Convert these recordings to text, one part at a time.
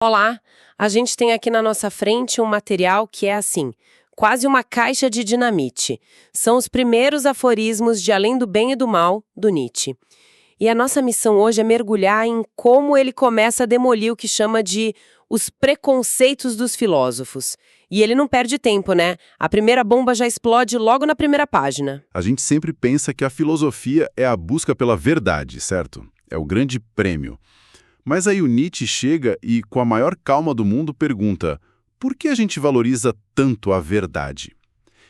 Olá, a gente tem aqui na nossa frente um material que é assim, quase uma caixa de dinamite. São os primeiros aforismos de Além do Bem e do Mal, do Nietzsche. E a nossa missão hoje é mergulhar em como ele começa a demolir o que chama de os preconceitos dos filósofos. E ele não perde tempo, né? A primeira bomba já explode logo na primeira página. A gente sempre pensa que a filosofia é a busca pela verdade, certo? É o grande prêmio. Mas aí o Nietzsche chega e, com a maior calma do mundo, pergunta: por que a gente valoriza tanto a verdade?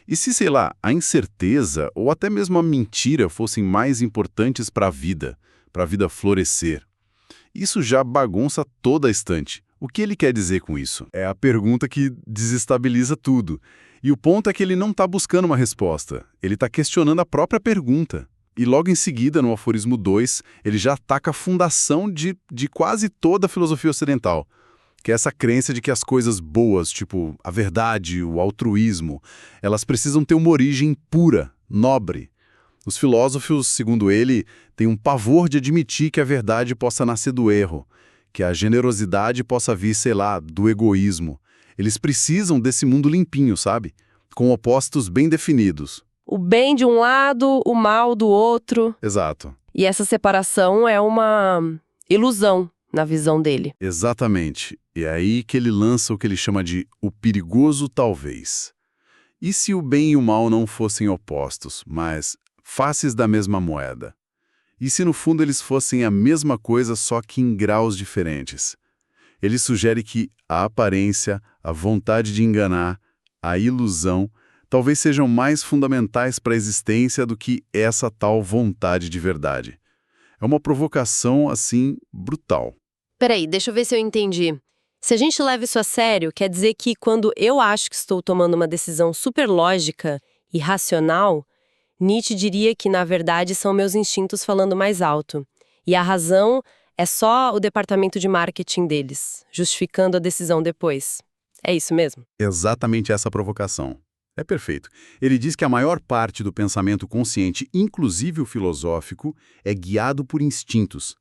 E se, sei lá, a incerteza ou até mesmo a mentira fossem mais importantes para a vida florescer? Isso já bagunça toda a estante. O que ele quer dizer com isso? É a pergunta que desestabiliza tudo. E o ponto é que ele não está buscando uma resposta, ele está questionando a própria pergunta. E logo em seguida, no aforismo 2, ele já ataca a fundação de quase toda a filosofia ocidental, que é essa crença de que as coisas boas, tipo a verdade, o altruísmo, elas precisam ter uma origem pura, nobre. Os filósofos, segundo ele, têm um pavor de admitir que a verdade possa nascer do erro, que a generosidade possa vir, sei lá, do egoísmo. Eles precisam desse mundo limpinho, sabe? Com opostos bem definidos. O bem de um lado, o mal do outro. Exato. E essa separação é uma ilusão na visão dele. Exatamente. E é aí que ele lança o que ele chama de o perigoso talvez. E se o bem e o mal não fossem opostos, mas faces da mesma moeda? E se no fundo eles fossem a mesma coisa, só que em graus diferentes? Ele sugere que a aparência, a vontade de enganar, a ilusão, talvez sejam mais fundamentais para a existência do que essa tal vontade de verdade. É uma provocação, assim, brutal. Peraí, deixa eu ver se eu entendi. Se a gente leva isso a sério, quer dizer que quando eu acho que estou tomando uma decisão super lógica e racional, Nietzsche diria que, na verdade, são meus instintos falando mais alto. E a razão é só o departamento de marketing deles, justificando a decisão depois. É isso mesmo? Exatamente essa provocação. É perfeito. Ele diz que a maior parte do pensamento consciente, inclusive o filosófico, é guiado por instintos.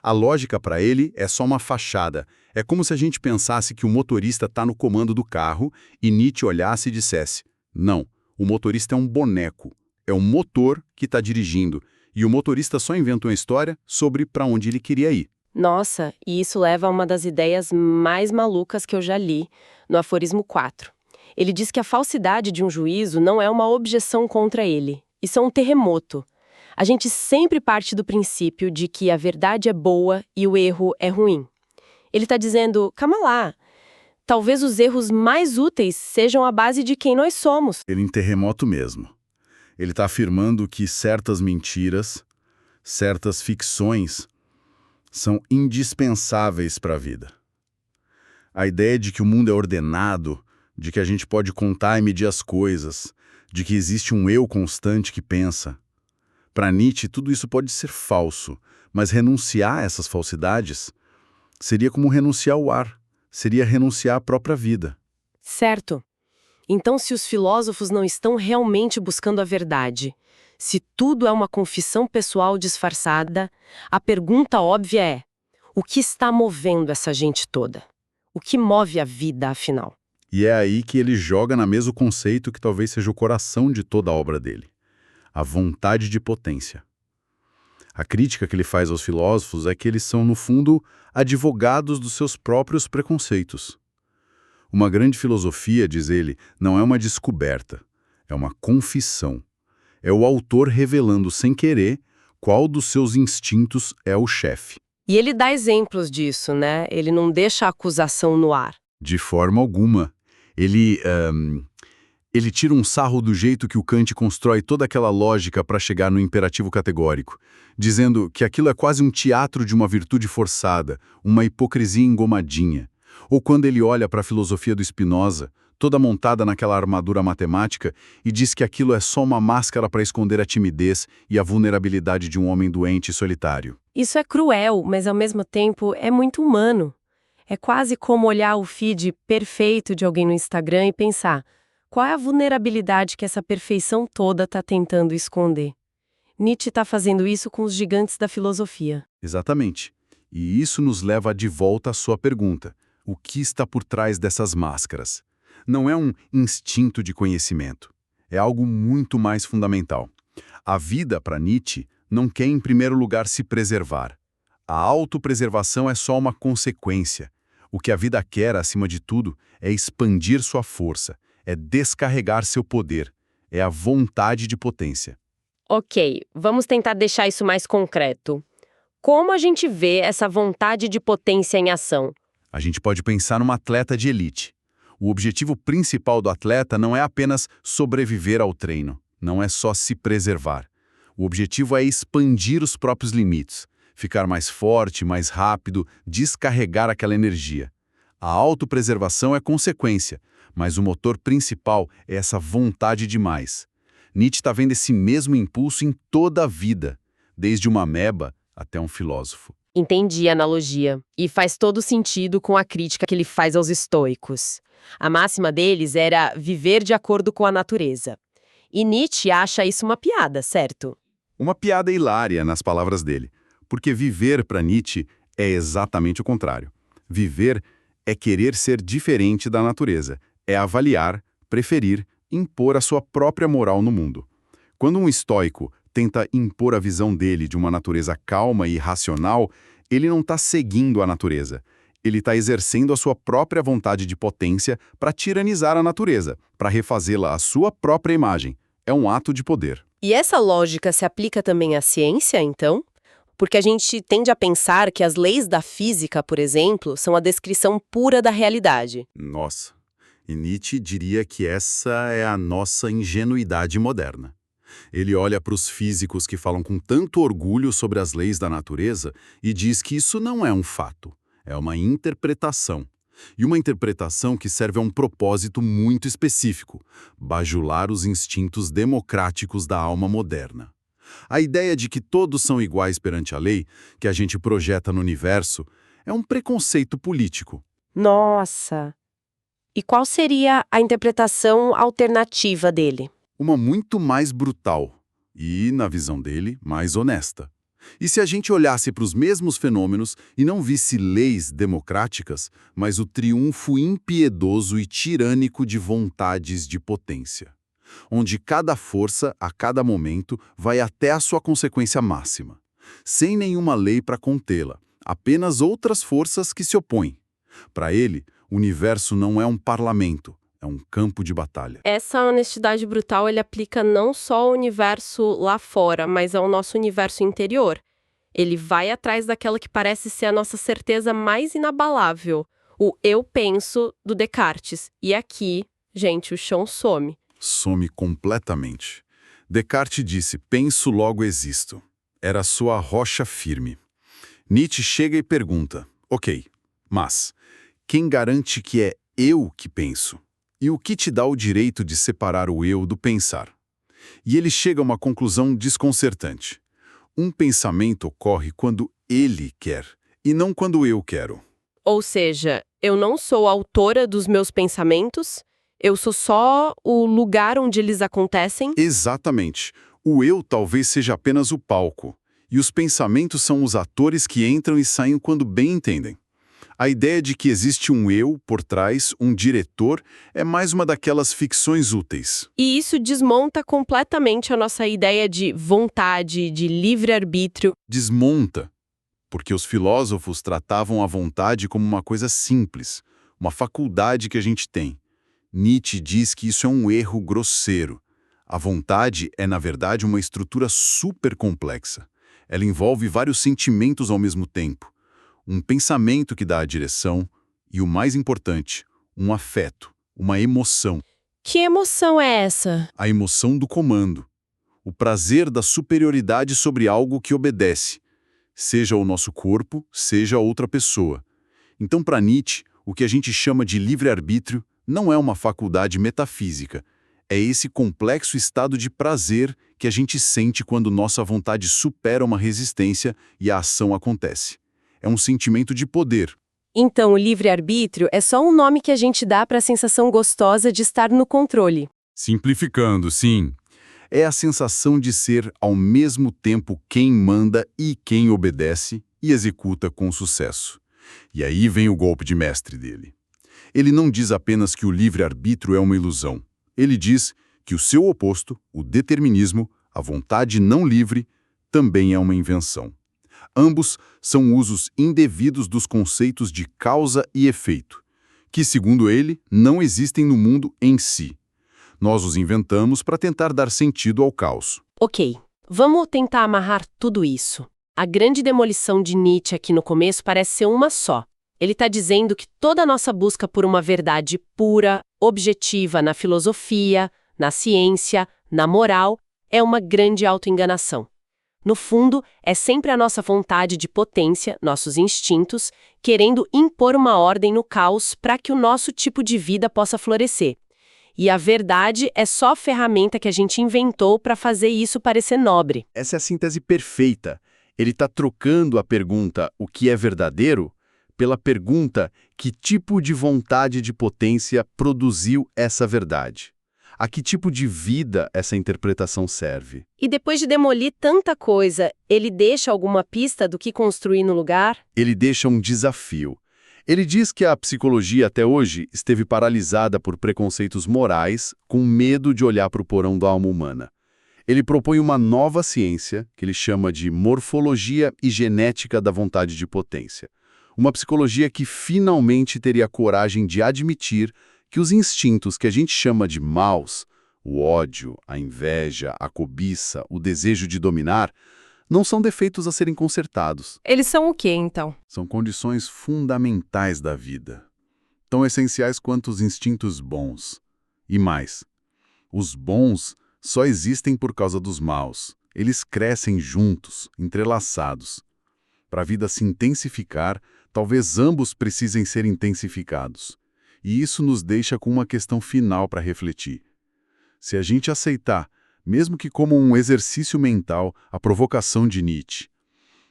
A lógica para ele é só uma fachada. É como se a gente pensasse que o motorista está no comando do carro e Nietzsche olhasse e dissesse: não, o motorista é um boneco. É o motor que está dirigindo. E o motorista só inventa uma história sobre para onde ele queria ir. Nossa, e isso leva a uma das ideias mais malucas que eu já li, no aforismo 4. Ele diz que a falsidade de um juízo não é uma objeção contra ele. Isso é um terremoto. A gente sempre parte do princípio de que a verdade é boa e o erro é ruim. Ele está dizendo, calma lá, talvez os erros mais úteis sejam a base de quem nós somos. Ele em terremoto mesmo. Ele está afirmando que certas mentiras, certas ficções, são indispensáveis para a vida. A ideia de que o mundo é ordenado, de que a gente pode contar e medir as coisas, de que existe um eu constante que pensa. Para Nietzsche, tudo isso pode ser falso, mas renunciar a essas falsidades seria como renunciar ao ar, seria renunciar à própria vida. Certo. Então, se os filósofos não estão realmente buscando a verdade, se tudo é uma confissão pessoal disfarçada, a pergunta óbvia é: o que está movendo essa gente toda? O que move a vida, afinal? E é aí que ele joga na mesa o conceito que talvez seja o coração de toda a obra dele: a vontade de potência. A crítica que ele faz aos filósofos é que eles são, no fundo, advogados dos seus próprios preconceitos. Uma grande filosofia, diz ele, não é uma descoberta, é uma confissão. É o autor revelando sem querer qual dos seus instintos é o chefe. E ele dá exemplos disso, né? Ele não deixa a acusação no ar. De forma alguma. Ele tira um sarro do jeito que o Kant constrói toda aquela lógica para chegar no imperativo categórico, dizendo que aquilo é quase um teatro de uma virtude forçada, uma hipocrisia engomadinha. Ou quando ele olha para a filosofia do Spinoza, toda montada naquela armadura matemática, e diz que aquilo é só uma máscara para esconder a timidez e a vulnerabilidade de um homem doente e solitário. Isso é cruel, mas ao mesmo tempo é muito humano. É quase como olhar o feed perfeito de alguém no Instagram e pensar: qual é a vulnerabilidade que essa perfeição toda está tentando esconder? Nietzsche está fazendo isso com os gigantes da filosofia. Exatamente. E isso nos leva de volta à sua pergunta. O que está por trás dessas máscaras? Não é um instinto de conhecimento. É algo muito mais fundamental. A vida, para Nietzsche, não quer em primeiro lugar se preservar. A autopreservação é só uma consequência. O que a vida quer, acima de tudo, é expandir sua força, é descarregar seu poder, é a vontade de potência. Ok, vamos tentar deixar isso mais concreto. Como a gente vê essa vontade de potência em ação? A gente pode pensar num atleta de elite. O objetivo principal do atleta não é apenas sobreviver ao treino, não é só se preservar. O objetivo é expandir os próprios limites, ficar mais forte, mais rápido, descarregar aquela energia. A autopreservação é consequência, mas o motor principal é essa vontade de mais. Nietzsche está vendo esse mesmo impulso em toda a vida, desde uma ameba até um filósofo. Entendi a analogia. E faz todo sentido com a crítica que ele faz aos estoicos. A máxima deles era viver de acordo com a natureza. E Nietzsche acha isso uma piada, certo? Uma piada hilária nas palavras dele, porque viver para Nietzsche é exatamente o contrário. Viver é querer ser diferente da natureza, é avaliar, preferir, impor a sua própria moral no mundo. Quando um estoico tenta impor a visão dele de uma natureza calma e racional, ele não está seguindo a natureza. Ele está exercendo a sua própria vontade de potência para tiranizar a natureza, para refazê-la à sua própria imagem. É um ato de poder. E essa lógica se aplica também à ciência, então? Porque a gente tende a pensar que as leis da física, por exemplo, são a descrição pura da realidade. Nossa, e Nietzsche diria que essa é a nossa ingenuidade moderna. Ele olha para os físicos que falam com tanto orgulho sobre as leis da natureza e diz que isso não é um fato, é uma interpretação. E uma interpretação que serve a um propósito muito específico: bajular os instintos democráticos da alma moderna. A ideia de que todos são iguais perante a lei, que a gente projeta no universo, é um preconceito político. Nossa! E qual seria a interpretação alternativa dele? Uma muito mais brutal e, na visão dele, mais honesta. E se a gente olhasse para os mesmos fenômenos e não visse leis democráticas, mas o triunfo impiedoso e tirânico de vontades de potência, onde cada força, a cada momento, vai até a sua consequência máxima, sem nenhuma lei para contê-la, apenas outras forças que se opõem. Para ele, o universo não é um parlamento, é um campo de batalha. Essa honestidade brutal ele aplica não só ao universo lá fora, mas ao nosso universo interior. Ele vai atrás daquela que parece ser a nossa certeza mais inabalável, o eu penso do Descartes. E aqui, gente, o chão some. Some completamente. Descartes disse: penso, logo existo. Era sua rocha firme. Nietzsche chega e pergunta: ok, mas quem garante que é eu que penso? E o que te dá o direito de separar o eu do pensar? E ele chega a uma conclusão desconcertante. Um pensamento ocorre quando ele quer, e não quando eu quero. Ou seja, eu não sou autora dos meus pensamentos, eu sou só o lugar onde eles acontecem? Exatamente. O eu talvez seja apenas o palco, e os pensamentos são os atores que entram e saem quando bem entendem. A ideia de que existe um eu por trás, um diretor, é mais uma daquelas ficções úteis. E isso desmonta completamente a nossa ideia de vontade, de livre-arbítrio. Desmonta, porque os filósofos tratavam a vontade como uma coisa simples, uma faculdade que a gente tem. Nietzsche diz que isso é um erro grosseiro. A vontade é, na verdade, uma estrutura super complexa. Ela envolve vários sentimentos ao mesmo tempo. Um pensamento que dá a direção e, o mais importante, um afeto, uma emoção. Que emoção é essa? A emoção do comando. O prazer da superioridade sobre algo que obedece, seja o nosso corpo, seja outra pessoa. Então, para Nietzsche, o que a gente chama de livre-arbítrio não é uma faculdade metafísica. É esse complexo estado de prazer que a gente sente quando nossa vontade supera uma resistência e a ação acontece. É um sentimento de poder. Então, o livre-arbítrio é só um nome que a gente dá para a sensação gostosa de estar no controle. Simplificando, sim. É a sensação de ser, ao mesmo tempo, quem manda e quem obedece e executa com sucesso. E aí vem o golpe de mestre dele. Ele não diz apenas que o livre-arbítrio é uma ilusão. Ele diz que o seu oposto, o determinismo, a vontade não livre, também é uma invenção. Ambos são usos indevidos dos conceitos de causa e efeito, que, segundo ele, não existem no mundo em si. Nós os inventamos para tentar dar sentido ao caos. Ok, vamos tentar amarrar tudo isso. A grande demolição de Nietzsche aqui no começo parece ser uma só. Ele está dizendo que toda a nossa busca por uma verdade pura, objetiva na filosofia, na ciência, na moral, é uma grande autoenganação. No fundo, é sempre a nossa vontade de potência, nossos instintos, querendo impor uma ordem no caos para que o nosso tipo de vida possa florescer. E a verdade é só a ferramenta que a gente inventou para fazer isso parecer nobre. Essa é a síntese perfeita. Ele está trocando a pergunta "o que é verdadeiro?" pela pergunta "que tipo de vontade de potência produziu essa verdade?" A que tipo de vida essa interpretação serve? E depois de demolir tanta coisa, ele deixa alguma pista do que construir no lugar? Ele deixa um desafio. Ele diz que a psicologia até hoje esteve paralisada por preconceitos morais, com medo de olhar para o porão da alma humana. Ele propõe uma nova ciência, que ele chama de morfologia e genética da vontade de potência. Uma psicologia que finalmente teria coragem de admitir que os instintos que a gente chama de maus, o ódio, a inveja, a cobiça, o desejo de dominar, não são defeitos a serem consertados. Eles são o quê, então? São condições fundamentais da vida, tão essenciais quanto os instintos bons. E mais, os bons só existem por causa dos maus. Eles crescem juntos, entrelaçados. Para a vida se intensificar, talvez ambos precisem ser intensificados. E isso nos deixa com uma questão final para refletir. Se a gente aceitar, mesmo que como um exercício mental, a provocação de Nietzsche,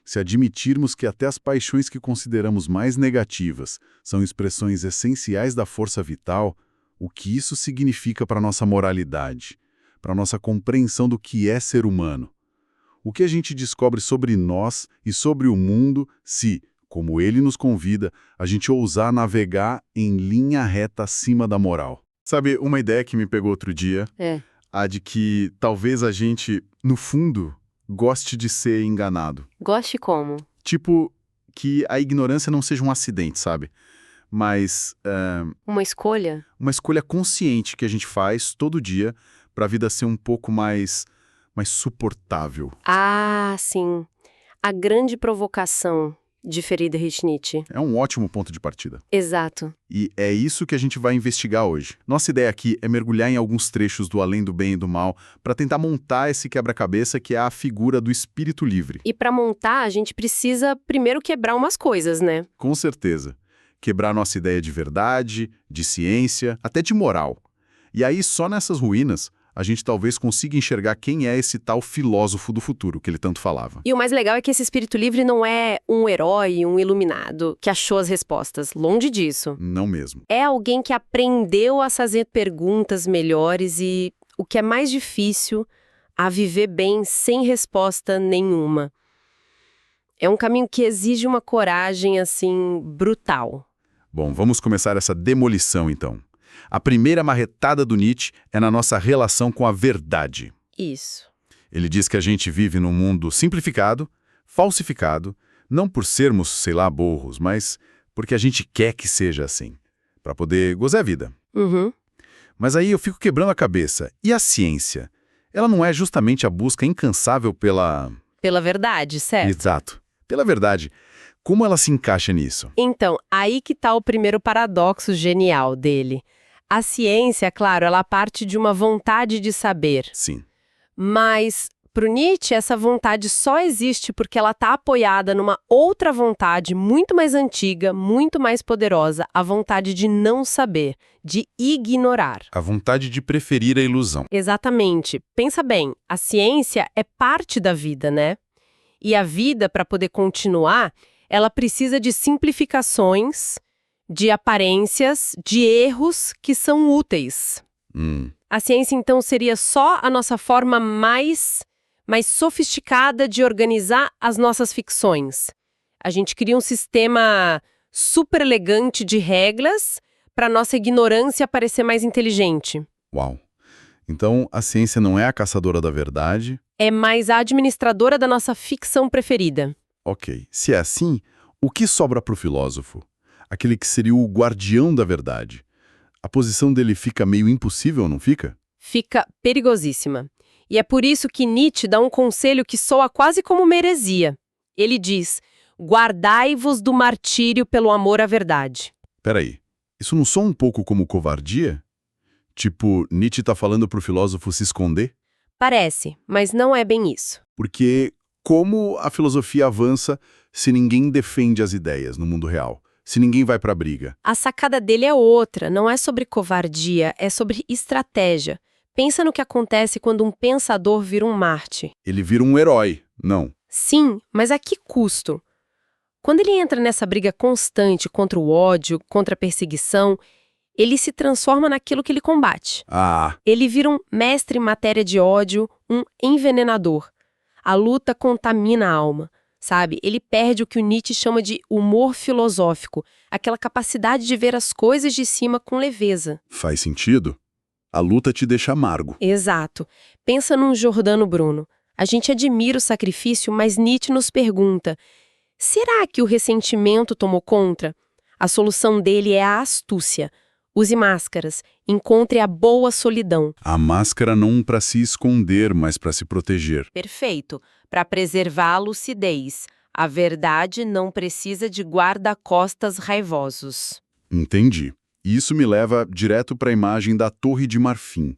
se admitirmos que até as paixões que consideramos mais negativas são expressões essenciais da força vital, o que isso significa para nossa moralidade, para nossa compreensão do que é ser humano? O que a gente descobre sobre nós e sobre o mundo se, como ele nos convida, a gente ousar navegar em linha reta acima da moral? Sabe, uma ideia que me pegou outro dia, a de que talvez a gente, no fundo, goste de ser enganado. Goste como? Tipo, que a ignorância não seja um acidente, sabe? Mas Uma escolha? uma escolha consciente que a gente faz todo dia para a vida ser um pouco mais suportável. Ah, sim. A grande provocação de Friedrich Nietzsche. É um ótimo ponto de partida. Exato. E é isso que a gente vai investigar hoje. Nossa ideia aqui é mergulhar em alguns trechos do Além do Bem e do Mal para tentar montar esse quebra-cabeça que é a figura do espírito livre. E para montar, a gente precisa primeiro quebrar umas coisas, né? Com certeza. Quebrar nossa ideia de verdade, de ciência, até de moral. E aí, só nessas ruínas, a gente talvez consiga enxergar quem é esse tal filósofo do futuro que ele tanto falava. E o mais legal é que esse espírito livre não é um herói, um iluminado, que achou as respostas. Longe disso. Não mesmo. É alguém que aprendeu a fazer perguntas melhores e, o que é mais difícil, a viver bem sem resposta nenhuma. É um caminho que exige uma coragem, assim, brutal. Bom, vamos começar essa demolição, então. A primeira marretada do Nietzsche é na nossa relação com a verdade. Isso. Ele diz que a gente vive num mundo simplificado, falsificado, não por sermos, sei lá, burros, mas porque a gente quer que seja assim, para poder gozar a vida. Uhum. Mas aí eu fico quebrando a cabeça. E a ciência? Ela não é justamente a busca incansável pela... Pela verdade, certo? Exato. Pela verdade. Como ela se encaixa nisso? Então, aí que tá o primeiro paradoxo genial dele. A ciência, claro, ela parte de uma vontade de saber. Sim. Mas, pro Nietzsche, essa vontade só existe porque ela está apoiada numa outra vontade muito mais antiga, muito mais poderosa, a vontade de não saber, de ignorar. A vontade de preferir a ilusão. Exatamente. Pensa bem, a ciência é parte da vida, né? E a vida, para poder continuar, ela precisa de simplificações, de aparências, de erros que são úteis. A ciência, então, seria só a nossa forma mais sofisticada de organizar as nossas ficções. A gente cria um sistema super elegante de regras para nossa ignorância parecer mais inteligente. Uau! Então, a ciência não é a caçadora da verdade? É mais a administradora da nossa ficção preferida. Ok. Se é assim, o que sobra para o filósofo? Aquele que seria o guardião da verdade. A posição dele fica meio impossível, não fica? Fica perigosíssima. E é por isso que Nietzsche dá um conselho que soa quase como uma heresia. Ele diz: guardai-vos do martírio pelo amor à verdade. Peraí, isso não soa um pouco como covardia? Tipo, Nietzsche tá falando pro filósofo se esconder? Parece, mas não é bem isso. Porque como a filosofia avança se ninguém defende as ideias no mundo real? Se ninguém vai pra briga? A sacada dele é outra, não é sobre covardia, é sobre estratégia. Pensa no que acontece quando um pensador vira um Marte. Ele vira um herói, não. Sim, mas a que custo? Quando ele entra nessa briga constante contra o ódio, contra a perseguição, ele se transforma naquilo que ele combate. Ah, Ele vira um mestre em matéria de ódio, um envenenador. A luta contamina a alma, sabe? Ele perde o que o Nietzsche chama de humor filosófico, aquela capacidade de ver as coisas de cima com leveza. faz sentido. A luta te deixa amargo. Exato. Pensa num Giordano Bruno. A gente admira o sacrifício, mas Nietzsche nos pergunta: será que o ressentimento tomou conta? A solução dele é a astúcia. Use máscaras, encontre a boa solidão. A máscara não para se esconder, mas para se proteger. Perfeito. Para preservar a lucidez. A verdade não precisa de guarda-costas raivosos. Entendi. Isso me leva direto para a imagem da Torre de Marfim.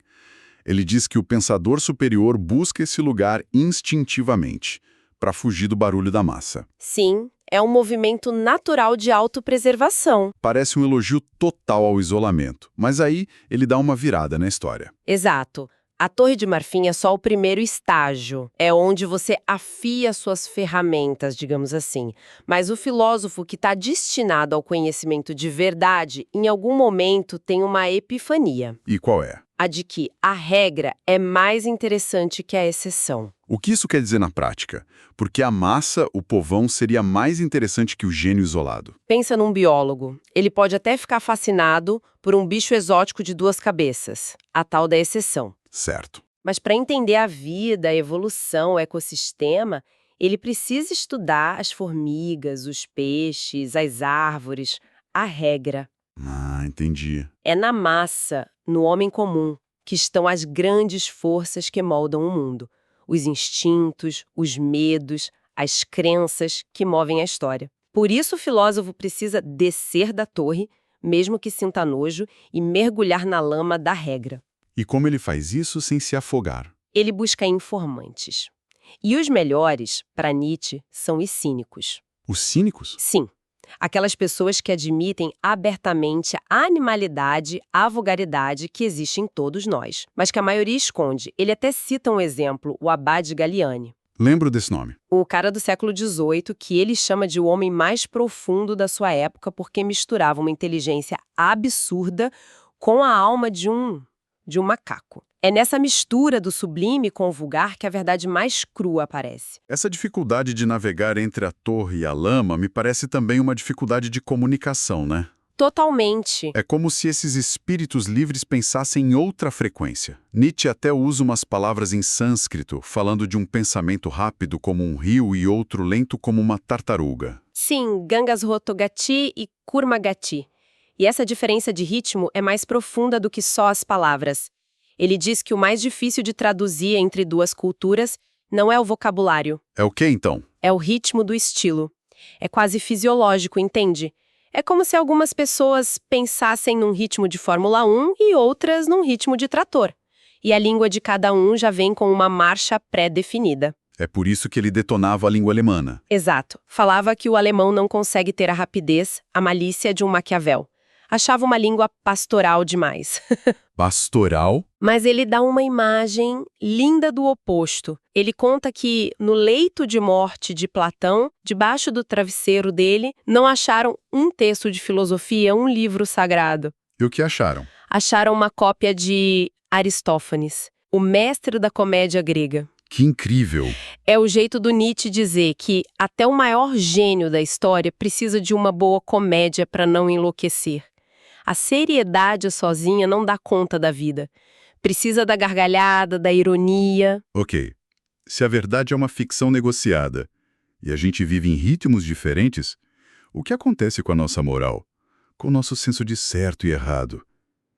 Ele diz que o pensador superior busca esse lugar instintivamente, para fugir do barulho da massa. Sim, é um movimento natural de autopreservação. Parece um elogio total ao isolamento, mas aí ele dá uma virada na história. Exato. A Torre de Marfim é só o primeiro estágio. É onde você afia suas ferramentas, digamos assim. Mas o filósofo que está destinado ao conhecimento de verdade, em algum momento tem uma epifania. E qual é? A de que a regra é mais interessante que a exceção. O que isso quer dizer na prática? Porque a massa, o povão, seria mais interessante que o gênio isolado. Pensa num biólogo. Ele pode até ficar fascinado por um bicho exótico de duas cabeças, a tal da exceção. Certo. Mas para entender a vida, a evolução, o ecossistema, ele precisa estudar as formigas, os peixes, as árvores, a regra. Ah, entendi. É na massa, no homem comum, que estão as grandes forças que moldam o mundo. Os instintos, os medos, as crenças que movem a história. Por isso o filósofo precisa descer da torre, mesmo que sinta nojo, e mergulhar na lama da regra. E como ele faz isso sem se afogar? Ele busca informantes. E os melhores, para Nietzsche, são os cínicos. Os cínicos? Sim, aquelas pessoas que admitem abertamente a animalidade, a vulgaridade que existe em todos nós, mas que a maioria esconde. Ele até cita um exemplo, o Abade Galiani. Lembro desse nome. O cara do século XVIII, que ele chama de o homem mais profundo da sua época porque misturava uma inteligência absurda com a alma de um macaco. É nessa mistura do sublime com o vulgar que a verdade mais crua aparece. Essa dificuldade de navegar entre a torre e a lama me parece também uma dificuldade de comunicação, né? Totalmente. É como se esses espíritos livres pensassem em outra frequência. Nietzsche até usa umas palavras em sânscrito, falando de um pensamento rápido como um rio e outro lento como uma tartaruga. Sim, Gangasrotogati e Kurmagati. E essa diferença de ritmo é mais profunda do que só as palavras. Ele diz que o mais difícil de traduzir entre duas culturas não é o vocabulário. É o que então? É o ritmo do estilo. É quase fisiológico, entende? É como se algumas pessoas pensassem num ritmo de Fórmula 1 e outras num ritmo de trator. E a língua de cada um já vem com uma marcha pré-definida. É por isso que ele detonava a língua alemã. Exato. Falava que o alemão não consegue ter a rapidez, a malícia de um Maquiavel. Achava uma língua pastoral demais. Pastoral? Mas ele dá uma imagem linda do oposto. Ele conta que, no leito de morte de Platão, debaixo do travesseiro dele, não acharam um texto de filosofia, um livro sagrado. E o que acharam? Acharam uma cópia de Aristófanes, o mestre da comédia grega. Que incrível! É o jeito do Nietzsche dizer que até o maior gênio da história precisa de uma boa comédia para não enlouquecer. A seriedade sozinha não dá conta da vida. Precisa da gargalhada, da ironia. Ok, se a verdade é uma ficção negociada e a gente vive em ritmos diferentes, o que acontece com a nossa moral? Com o nosso senso de certo e errado?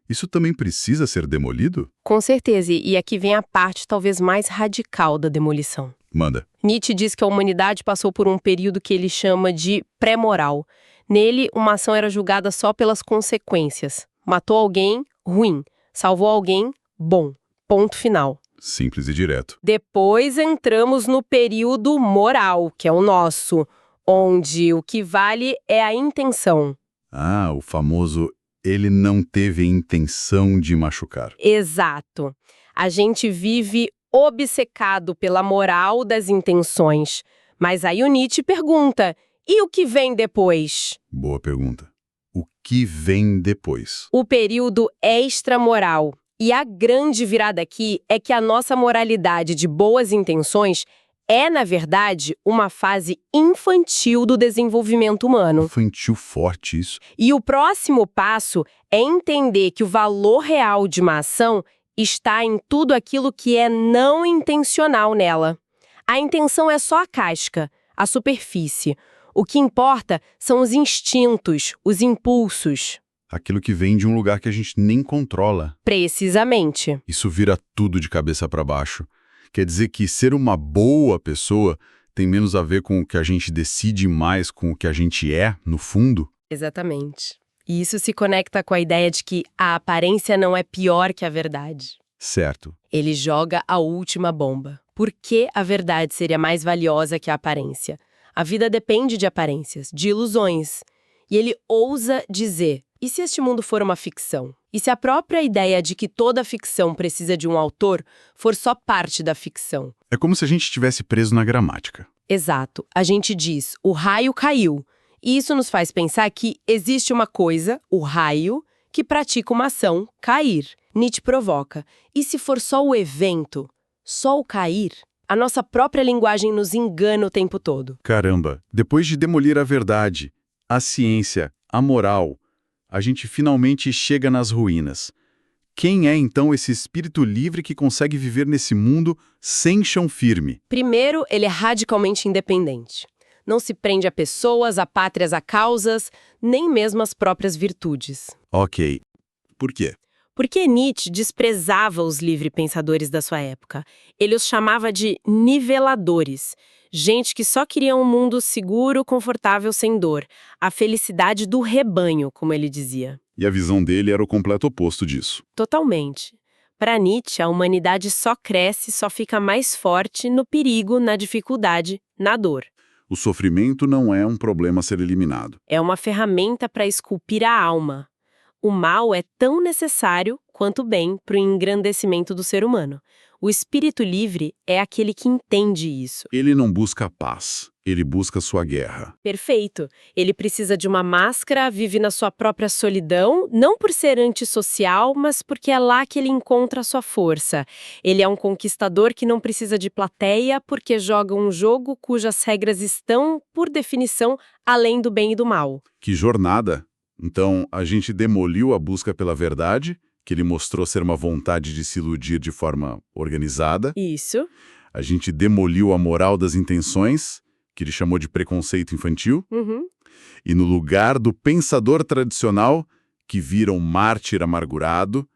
Isso também precisa ser demolido? Com certeza, e aqui vem a parte talvez mais radical da demolição. Manda. Nietzsche diz que a humanidade passou por um período que ele chama de pré-moral. Nele, uma ação era julgada só pelas consequências. Matou alguém, ruim. Salvou alguém, bom. Ponto final. Simples e direto. Depois entramos no período moral, que é o nosso, onde o que vale é a intenção. Ah, o famoso ele não teve intenção de machucar. Exato. A gente vive obcecado pela moral das intenções. Mas aí o Nietzsche pergunta, e o que vem depois? Boa pergunta. O que vem depois? O período extramoral. E a grande virada aqui é que a nossa moralidade de boas intenções é, na verdade, uma fase infantil do desenvolvimento humano. Infantil forte isso. E o próximo passo é entender que o valor real de uma ação está em tudo aquilo que é não intencional nela. A intenção é só a casca, a superfície. O que importa são os instintos, os impulsos. Aquilo que vem de um lugar que a gente nem controla. Precisamente. Isso vira tudo de cabeça para baixo. Quer dizer que ser uma boa pessoa tem menos a ver com o que a gente decide e mais com o que a gente é, no fundo? Exatamente. E isso se conecta com a ideia de que a aparência não é pior que a verdade. Certo. Ele joga a última bomba. Por que a verdade seria mais valiosa que a aparência? A vida depende de aparências, de ilusões. E ele ousa dizer, e se este mundo for uma ficção? E se a própria ideia de que toda ficção precisa de um autor for só parte da ficção? É como se a gente estivesse preso na gramática. Exato. A gente diz, o raio caiu. E isso nos faz pensar que existe uma coisa, o raio, que pratica uma ação, cair. Nietzsche provoca. E se for só o evento, só o cair? A nossa própria linguagem nos engana o tempo todo. Caramba, depois de demolir a verdade, a ciência, a moral, a gente finalmente chega nas ruínas. Quem é então esse espírito livre que consegue viver nesse mundo sem chão firme? Primeiro, ele é radicalmente independente. Não se prende a pessoas, a pátrias, a causas, nem mesmo às próprias virtudes. Ok. Por quê? Porque Nietzsche desprezava os livre-pensadores da sua época. Ele os chamava de niveladores. Gente que só queria um mundo seguro, confortável, sem dor. A felicidade do rebanho, como ele dizia. E a visão dele era o completo oposto disso. Totalmente. Para Nietzsche, a humanidade só cresce, só fica mais forte no perigo, na dificuldade, na dor. O sofrimento não é um problema a ser eliminado. É uma ferramenta para esculpir a alma. O mal é tão necessário quanto o bem para o engrandecimento do ser humano. O espírito livre é aquele que entende isso. Ele não busca a paz, ele busca sua guerra. Perfeito. Ele precisa de uma máscara, vive na sua própria solidão, não por ser antissocial, mas porque é lá que ele encontra a sua força. Ele é um conquistador que não precisa de plateia porque joga um jogo cujas regras estão, por definição, além do bem e do mal. Que jornada! Então, a gente demoliu a busca pela verdade, que ele mostrou ser uma vontade de se iludir de forma organizada. Isso. A gente demoliu a moral das intenções, que ele chamou de preconceito infantil. E no lugar do pensador tradicional, que vira um mártir amargurado,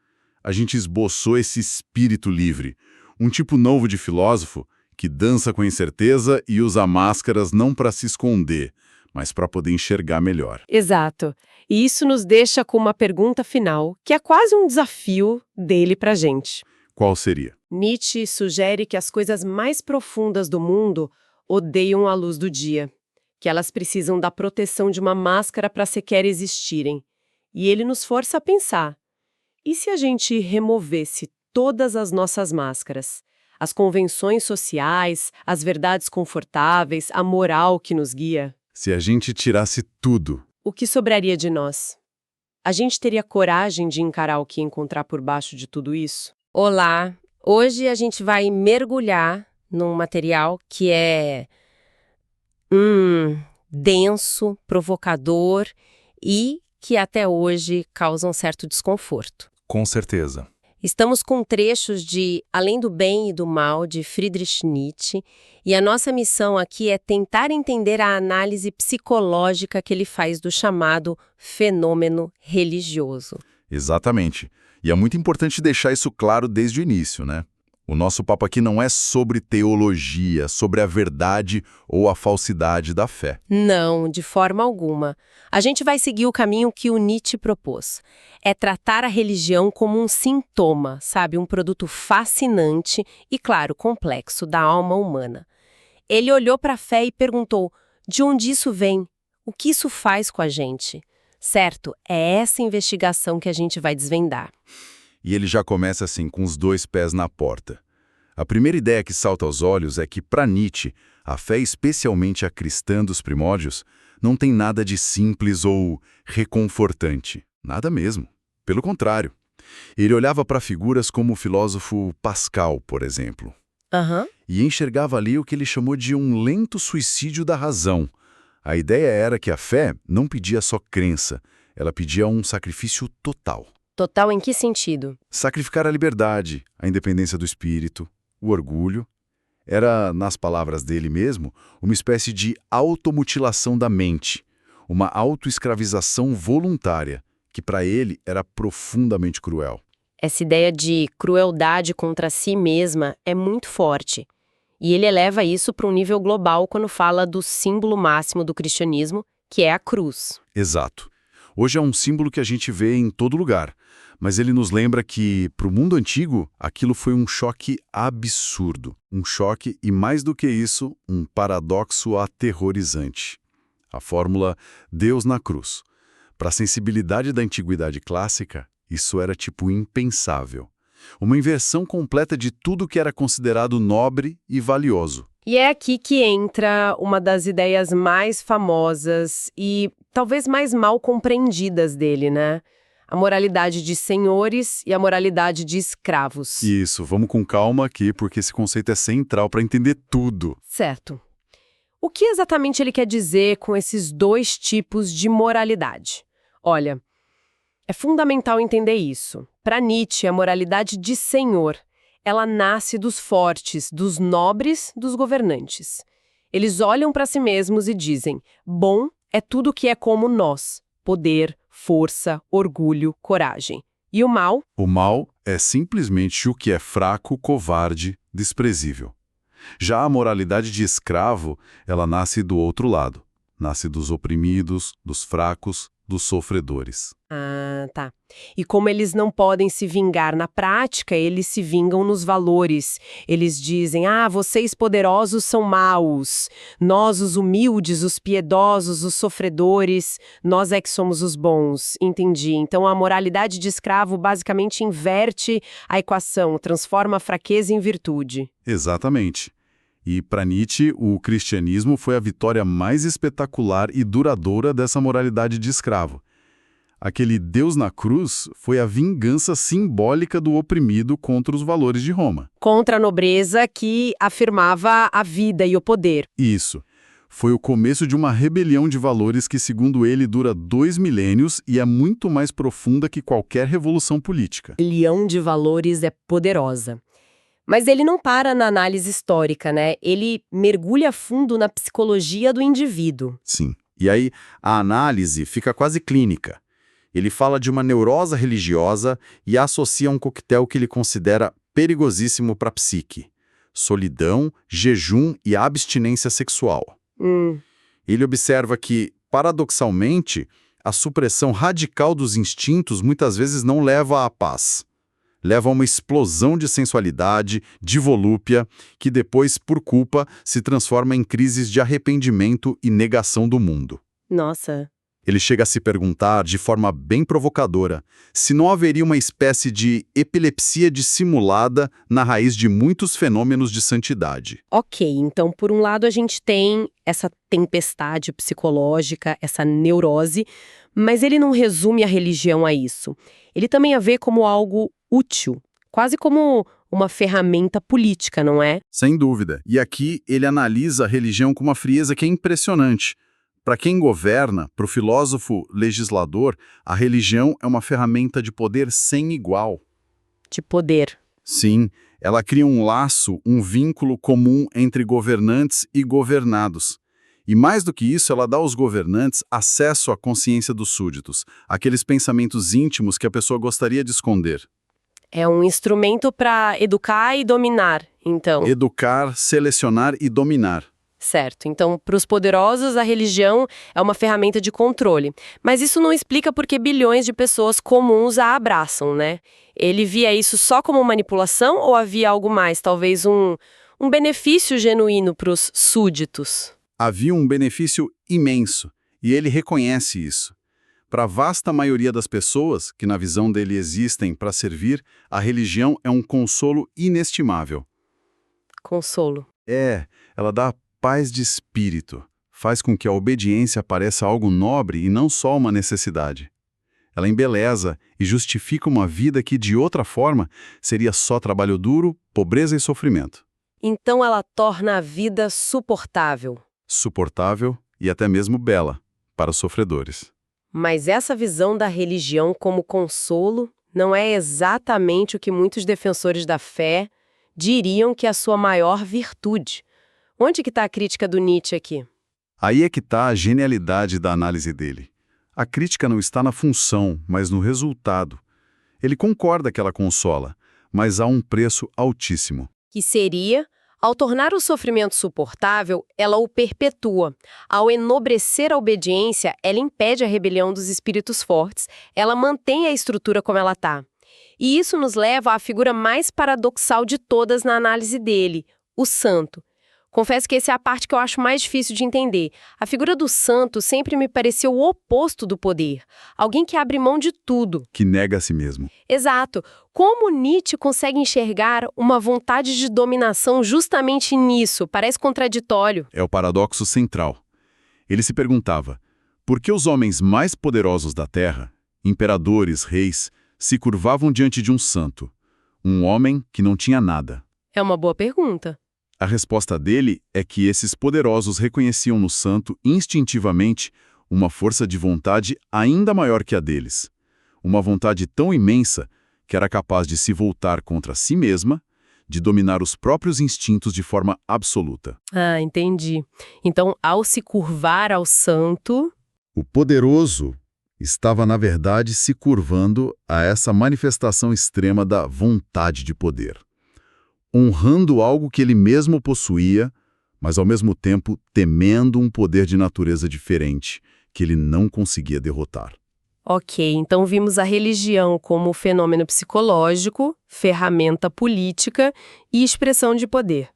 a gente esboçou esse espírito livre, um tipo novo de filósofo que dança com incerteza e usa máscaras não para se esconder, mas para poder enxergar melhor. Exato. E isso nos deixa com uma pergunta final, que é quase um desafio dele pra gente. Qual seria? Nietzsche sugere que as coisas mais profundas do mundo odeiam a luz do dia, que elas precisam da proteção de uma máscara para sequer existirem. E ele nos força a pensar, e se a gente removesse todas as nossas máscaras? As convenções sociais, as verdades confortáveis, a moral que nos guia? Se a gente tirasse tudo, O que sobraria de nós? A gente teria coragem de encarar o que encontrar por baixo de tudo isso? Olá! Hoje a gente vai mergulhar num material que é denso, provocador e que até hoje causa um certo desconforto. Com certeza. Estamos com trechos de Além do Bem e do Mal, de Friedrich Nietzsche, e a nossa missão aqui é tentar entender a análise psicológica que ele faz do chamado fenômeno religioso. Exatamente. E é muito importante deixar isso claro desde o início, né? O nosso papo aqui não é sobre teologia, sobre a verdade ou a falsidade da fé. Não, de forma alguma. A gente vai seguir o caminho que o Nietzsche propôs. É tratar a religião como um sintoma, sabe? Um produto fascinante e, claro, complexo da alma humana. Ele olhou para a fé e perguntou: de onde isso vem? O que isso faz com a gente? Certo, é essa investigação que a gente vai desvendar. E ele já começa assim, com os dois pés na porta. A primeira ideia que salta aos olhos é que, para Nietzsche, a fé, especialmente a cristã dos primórdios, não tem nada de simples ou reconfortante. Nada mesmo. Pelo contrário. Ele olhava para figuras como o filósofo Pascal, por exemplo, e enxergava ali o que ele chamou de um lento suicídio da razão. A ideia era que a fé não pedia só crença, ela pedia um sacrifício total. Total em que sentido? Sacrificar a liberdade, a independência do espírito, o orgulho. Era, nas palavras dele mesmo, uma espécie de automutilação da mente, uma autoescravização voluntária, que para ele era profundamente cruel. Essa ideia de crueldade contra si mesma é muito forte. E ele eleva isso para um nível global quando fala do símbolo máximo do cristianismo, que é a cruz. Exato. Hoje é um símbolo que a gente vê em todo lugar, mas ele nos lembra que, para o mundo antigo, aquilo foi um choque absurdo. Um choque e, mais do que isso, um paradoxo aterrorizante. A fórmula Deus na cruz. Para a sensibilidade da antiguidade clássica, isso era tipo impensável. Uma inversão completa de tudo que era considerado nobre e valioso. E é aqui que entra uma das ideias mais famosas e talvez mais mal compreendidas dele, né? A moralidade de senhores e a moralidade de escravos. Isso, vamos com calma aqui, porque esse conceito é central para entender tudo. Certo. O que exatamente ele quer dizer com esses dois tipos de moralidade? Olha, é fundamental entender isso. Para Nietzsche, a moralidade de senhor, ela nasce dos fortes, dos nobres, dos governantes. Eles olham para si mesmos e dizem: bom é tudo que é como nós, poder, força, orgulho, coragem. E o mal? O mal é simplesmente o que é fraco, covarde, desprezível. Já a moralidade de escravo, ela nasce do outro lado. Nasce dos oprimidos, dos fracos, dos sofredores. Ah, tá. E como eles não podem se vingar na prática, eles se vingam nos valores. Eles dizem: vocês poderosos são maus. Nós, os humildes, os piedosos, os sofredores, nós é que somos os bons. Entendi. Então a moralidade de escravo basicamente inverte a equação, transforma a fraqueza em virtude. Exatamente. E para Nietzsche, o cristianismo foi a vitória mais espetacular e duradoura dessa moralidade de escravo. Aquele Deus na cruz foi a vingança simbólica do oprimido contra os valores de Roma. Contra a nobreza que afirmava a vida e o poder. Isso. Foi o começo de uma rebelião de valores que, segundo ele, dura 2 milênios e é muito mais profunda que qualquer revolução política. Rebelião de valores é poderosa. Mas ele não para na análise histórica, né? Ele mergulha fundo na psicologia do indivíduo. Sim. E aí, a análise fica quase clínica. Ele fala de uma neurose religiosa e associa um coquetel que ele considera perigosíssimo para a psique: solidão, jejum e abstinência sexual. Ele observa que, paradoxalmente, a supressão radical dos instintos muitas vezes não leva à paz. Leva a uma explosão de sensualidade, de volúpia, que depois, por culpa, se transforma em crises de arrependimento e negação do mundo. Nossa. Ele chega a se perguntar, de forma bem provocadora, se não haveria uma espécie de epilepsia dissimulada na raiz de muitos fenômenos de santidade. Ok, então por um lado a gente tem essa tempestade psicológica, essa neurose, mas ele não resume a religião a isso. Ele também a vê como algo útil, quase como uma ferramenta política, não é? Sem dúvida. E aqui ele analisa a religião com uma frieza que é impressionante. Para quem governa, para o filósofo legislador, a religião é uma ferramenta de poder sem igual. De poder. Sim, ela cria um laço, um vínculo comum entre governantes e governados. E mais do que isso, ela dá aos governantes acesso à consciência dos súditos, aqueles pensamentos íntimos que a pessoa gostaria de esconder. É um instrumento para educar e dominar, então. Educar, selecionar e dominar. Certo. Então, para os poderosos, a religião é uma ferramenta de controle. Mas isso não explica por que bilhões de pessoas comuns a abraçam, né? Ele via isso só como manipulação ou havia algo mais, talvez um benefício genuíno para os súditos? Havia um benefício imenso, e ele reconhece isso. Para a vasta maioria das pessoas, que na visão dele existem para servir, a religião é um consolo inestimável. Consolo. Ela dá paz de espírito, faz com que a obediência pareça algo nobre e não só uma necessidade. Ela embeleza e justifica uma vida que, de outra forma, seria só trabalho duro, pobreza e sofrimento. Então ela torna a vida suportável. Suportável e até mesmo bela para os sofredores. Mas essa visão da religião como consolo não é exatamente o que muitos defensores da fé diriam que é a sua maior virtude. Onde que está a crítica do Nietzsche aqui? Aí é que está a genialidade da análise dele. A crítica não está na função, mas no resultado. Ele concorda que ela consola, mas há um preço altíssimo. Que seria, ao tornar o sofrimento suportável, ela o perpetua. Ao enobrecer a obediência, ela impede a rebelião dos espíritos fortes, ela mantém a estrutura como ela está. E isso nos leva à figura mais paradoxal de todas na análise dele, o santo. Confesso que essa é a parte que eu acho mais difícil de entender. A figura do santo sempre me pareceu o oposto do poder. Alguém que abre mão de tudo. Que nega a si mesmo. Exato. Como Nietzsche consegue enxergar uma vontade de dominação justamente nisso? Parece contraditório. É o paradoxo central. Ele se perguntava, por que os homens mais poderosos da Terra, imperadores, reis, se curvavam diante de um santo? Um homem que não tinha nada. É uma boa pergunta. A resposta dele é que esses poderosos reconheciam no santo, instintivamente, uma força de vontade ainda maior que a deles. Uma vontade tão imensa que era capaz de se voltar contra si mesma, de dominar os próprios instintos de forma absoluta. Ah, entendi. Então, ao se curvar ao santo... O poderoso estava, na verdade, se curvando a essa manifestação extrema da vontade de poder, honrando algo que ele mesmo possuía, mas ao mesmo tempo temendo um poder de natureza diferente, que ele não conseguia derrotar. Ok, então vimos a religião como fenômeno psicológico, ferramenta política e expressão de poder.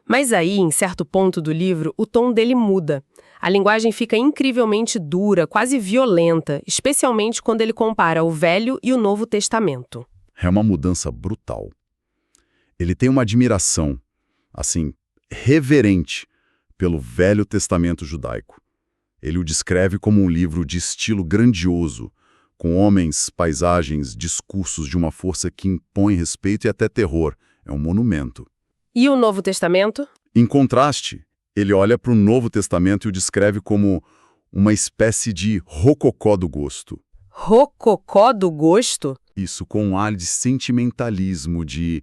Mas aí, em certo ponto do livro, o tom dele muda. A linguagem fica incrivelmente dura, quase violenta, especialmente quando ele compara o Velho e o Novo Testamento. É uma mudança brutal. Ele tem uma admiração, assim, reverente, pelo Velho Testamento judaico. Ele o descreve como um livro de estilo grandioso, com homens, paisagens, discursos de uma força que impõe respeito e até terror. É um monumento. E o Novo Testamento? Em contraste, ele olha para o Novo Testamento e o descreve como uma espécie de rococó do gosto. Rococó do gosto? Isso, com um ar de sentimentalismo, de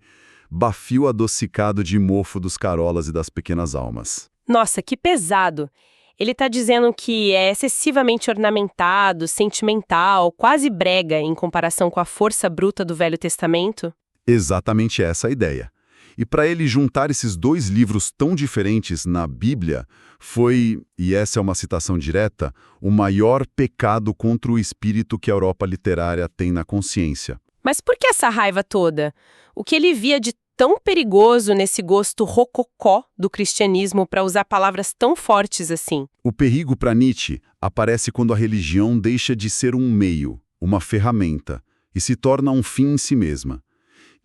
bafio adocicado de mofo dos carolas e das pequenas almas. Nossa, que pesado! Ele está dizendo que é excessivamente ornamentado, sentimental, quase brega em comparação com a força bruta do Velho Testamento? Exatamente essa a ideia. E para ele juntar esses dois livros tão diferentes na Bíblia foi, e essa é uma citação direta, o maior pecado contra o espírito que a Europa literária tem na consciência. Mas por que essa raiva toda? O que ele via de tão perigoso nesse gosto rococó do cristianismo, para usar palavras tão fortes assim? O perigo para Nietzsche aparece quando a religião deixa de ser um meio, uma ferramenta, e se torna um fim em si mesma.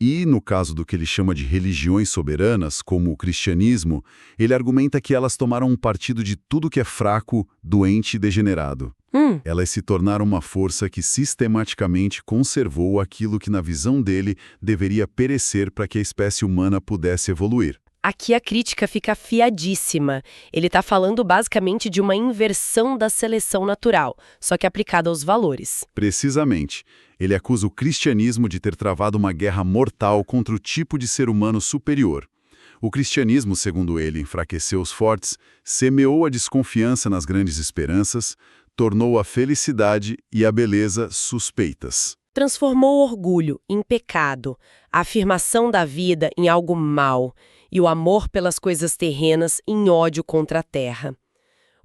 E, no caso do que ele chama de religiões soberanas, como o cristianismo, ele argumenta que elas tomaram um partido de tudo que é fraco, doente e degenerado. Elas se tornaram uma força que sistematicamente conservou aquilo que, na visão dele, deveria perecer para que a espécie humana pudesse evoluir. Aqui a crítica fica afiadíssima. Ele está falando basicamente de uma inversão da seleção natural, só que aplicada aos valores. Precisamente. Ele acusa o cristianismo de ter travado uma guerra mortal contra o tipo de ser humano superior. O cristianismo, segundo ele, enfraqueceu os fortes, semeou a desconfiança nas grandes esperanças, tornou a felicidade e a beleza suspeitas. Transformou o orgulho em pecado, a afirmação da vida em algo mau e o amor pelas coisas terrenas em ódio contra a terra.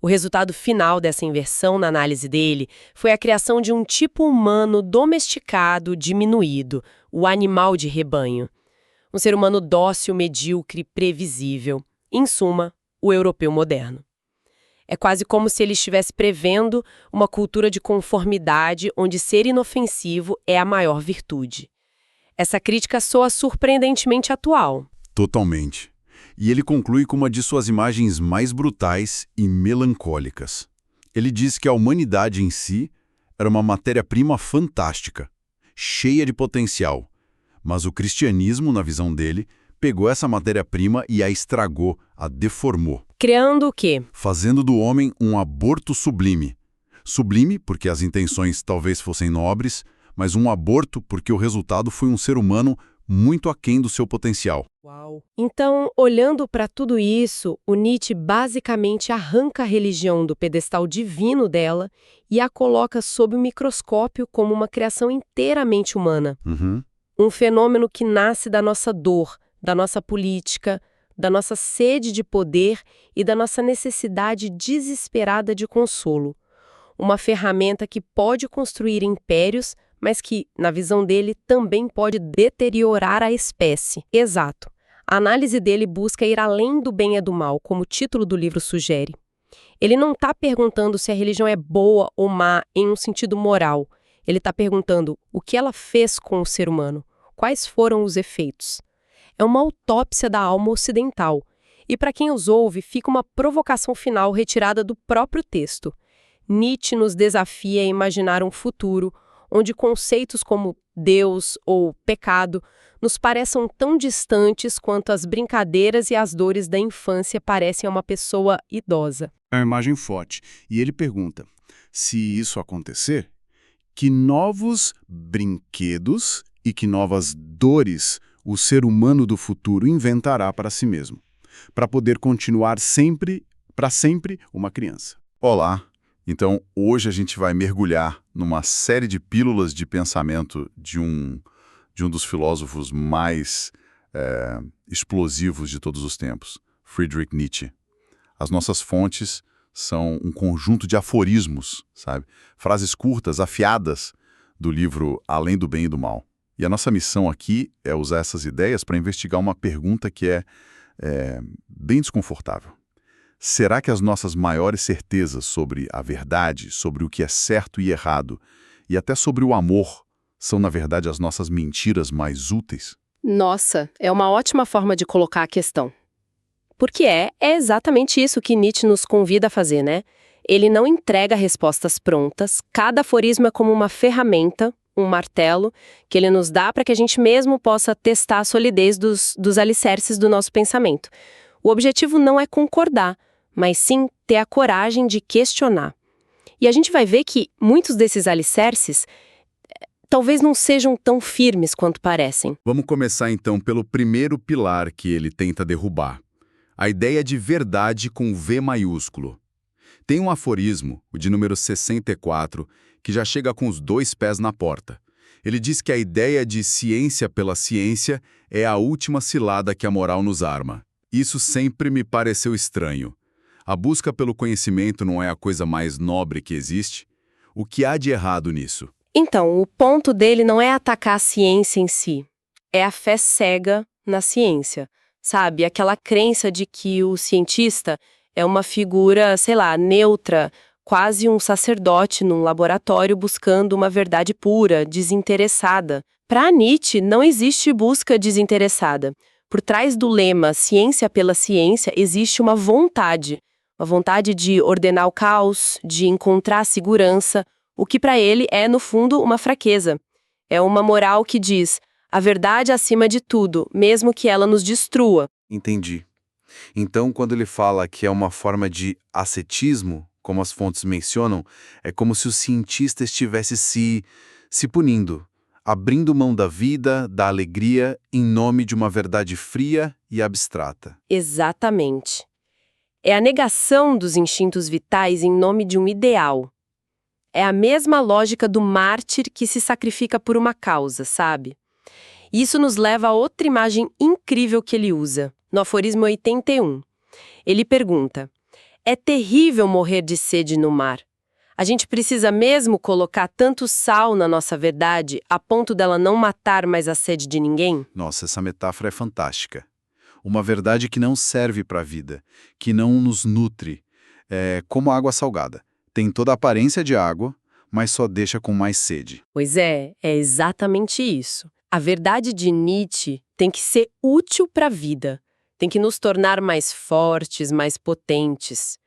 O resultado final dessa inversão na análise dele foi a criação de um tipo humano domesticado, diminuído, o animal de rebanho. Um ser humano dócil, medíocre, previsível. Em suma, o europeu moderno. É quase como se ele estivesse prevendo uma cultura de conformidade onde ser inofensivo é a maior virtude. Essa crítica soa surpreendentemente atual. Totalmente. E ele conclui com uma de suas imagens mais brutais e melancólicas. Ele diz que a humanidade em si era uma matéria-prima fantástica, cheia de potencial. Mas o cristianismo, na visão dele, pegou essa matéria-prima e a estragou, a deformou. Criando o quê? Fazendo do homem um aborto sublime. Sublime porque as intenções talvez fossem nobres, mas um aborto porque o resultado foi um ser humano muito aquém do seu potencial. Uau. Então, olhando para tudo isso, o Nietzsche basicamente arranca a religião do pedestal divino dela e a coloca sob o microscópio como uma criação inteiramente humana. Um fenômeno que nasce da nossa dor, da nossa política, da nossa sede de poder e da nossa necessidade desesperada de consolo. Uma ferramenta que pode construir impérios, mas que, na visão dele, também pode deteriorar a espécie. Exato. A análise dele busca ir além do bem e do mal, como o título do livro sugere. Ele não está perguntando se a religião é boa ou má em um sentido moral. Ele está perguntando o que ela fez com o ser humano, quais foram os efeitos. É uma autópsia da alma ocidental. E para quem os ouve, fica uma provocação final retirada do próprio texto. Nietzsche nos desafia a imaginar um futuro onde conceitos como Deus ou pecado nos pareçam tão distantes quanto as brincadeiras e as dores da infância parecem a uma pessoa idosa. É uma imagem forte. E ele pergunta, se isso acontecer, que novos brinquedos e que novas dores o ser humano do futuro inventará para si mesmo, para poder continuar sempre, para sempre, uma criança. Olá! Então, hoje a gente vai mergulhar numa série de pílulas de pensamento de um dos filósofos mais explosivos de todos os tempos, Friedrich Nietzsche. As nossas fontes são um conjunto de aforismos, sabe? Frases curtas, afiadas, do livro Além do Bem e do Mal. E a nossa missão aqui é usar essas ideias para investigar uma pergunta que é bem desconfortável. Será que as nossas maiores certezas sobre a verdade, sobre o que é certo e errado, e até sobre o amor, são, na verdade, as nossas mentiras mais úteis? Nossa, é uma ótima forma de colocar a questão. Porque é exatamente isso que Nietzsche nos convida a fazer, né? Ele não entrega respostas prontas, cada aforismo é como uma ferramenta, um martelo, que ele nos dá para que a gente mesmo possa testar a solidez dos alicerces do nosso pensamento. O objetivo não é concordar, mas sim ter a coragem de questionar. E a gente vai ver que muitos desses alicerces talvez não sejam tão firmes quanto parecem. Vamos começar então pelo primeiro pilar que ele tenta derrubar. A ideia de verdade com V maiúsculo. Tem um aforismo, o de número 64, que já chega com os 2 pés na porta. Ele diz que a ideia de ciência pela ciência é a última cilada que a moral nos arma. Isso sempre me pareceu estranho. A busca pelo conhecimento não é a coisa mais nobre que existe? O que há de errado nisso? Então, o ponto dele não é atacar a ciência em si. É a fé cega na ciência. Sabe? Aquela crença de que o cientista é uma figura, sei lá, neutra, quase um sacerdote num laboratório buscando uma verdade pura, desinteressada. Para Nietzsche, não existe busca desinteressada. Por trás do lema ciência pela ciência existe uma vontade de ordenar o caos, de encontrar segurança, o que para ele é, no fundo, uma fraqueza. É uma moral que diz a verdade acima de tudo, mesmo que ela nos destrua. Entendi. Então, quando ele fala que é uma forma de ascetismo, como as fontes mencionam, é como se o cientista estivesse se punindo, abrindo mão da vida, da alegria, em nome de uma verdade fria e abstrata. Exatamente. É a negação dos instintos vitais em nome de um ideal. É a mesma lógica do mártir que se sacrifica por uma causa, sabe? Isso nos leva a outra imagem incrível que ele usa, no aforismo 81. Ele pergunta: é terrível morrer de sede no mar. A gente precisa mesmo colocar tanto sal na nossa verdade a ponto dela não matar mais a sede de ninguém? Nossa, essa metáfora é fantástica. Uma verdade que não serve para a vida, que não nos nutre. É como água salgada. Tem toda a aparência de água, mas só deixa com mais sede. Pois é exatamente isso. A verdade de Nietzsche tem que ser útil para a vida. Tem que nos tornar mais fortes, mais potentes.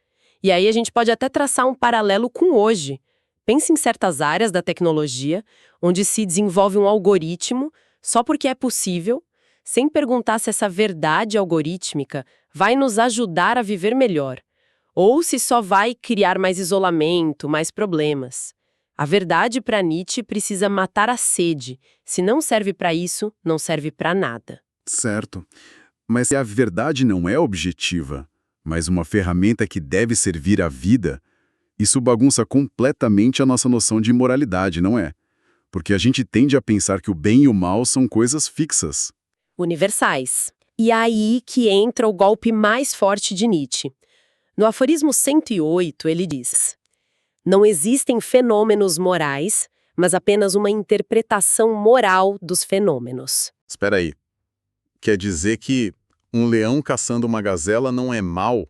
E aí a gente pode até traçar um paralelo com hoje. Pense em certas áreas da tecnologia, onde se desenvolve um algoritmo só porque é possível, sem perguntar se essa verdade algorítmica vai nos ajudar a viver melhor, ou se só vai criar mais isolamento, mais problemas. A verdade para Nietzsche precisa matar a sede. Se não serve para isso, não serve para nada. Certo. Mas se a verdade não é objetiva, mas uma ferramenta que deve servir à vida, isso bagunça completamente a nossa noção de moralidade, não é? Porque a gente tende a pensar que o bem e o mal são coisas fixas. Universais. E aí que entra o golpe mais forte de Nietzsche. No aforismo 108, ele diz: não existem fenômenos morais, mas apenas uma interpretação moral dos fenômenos. Espera aí. Quer dizer que um leão caçando uma gazela não é mal?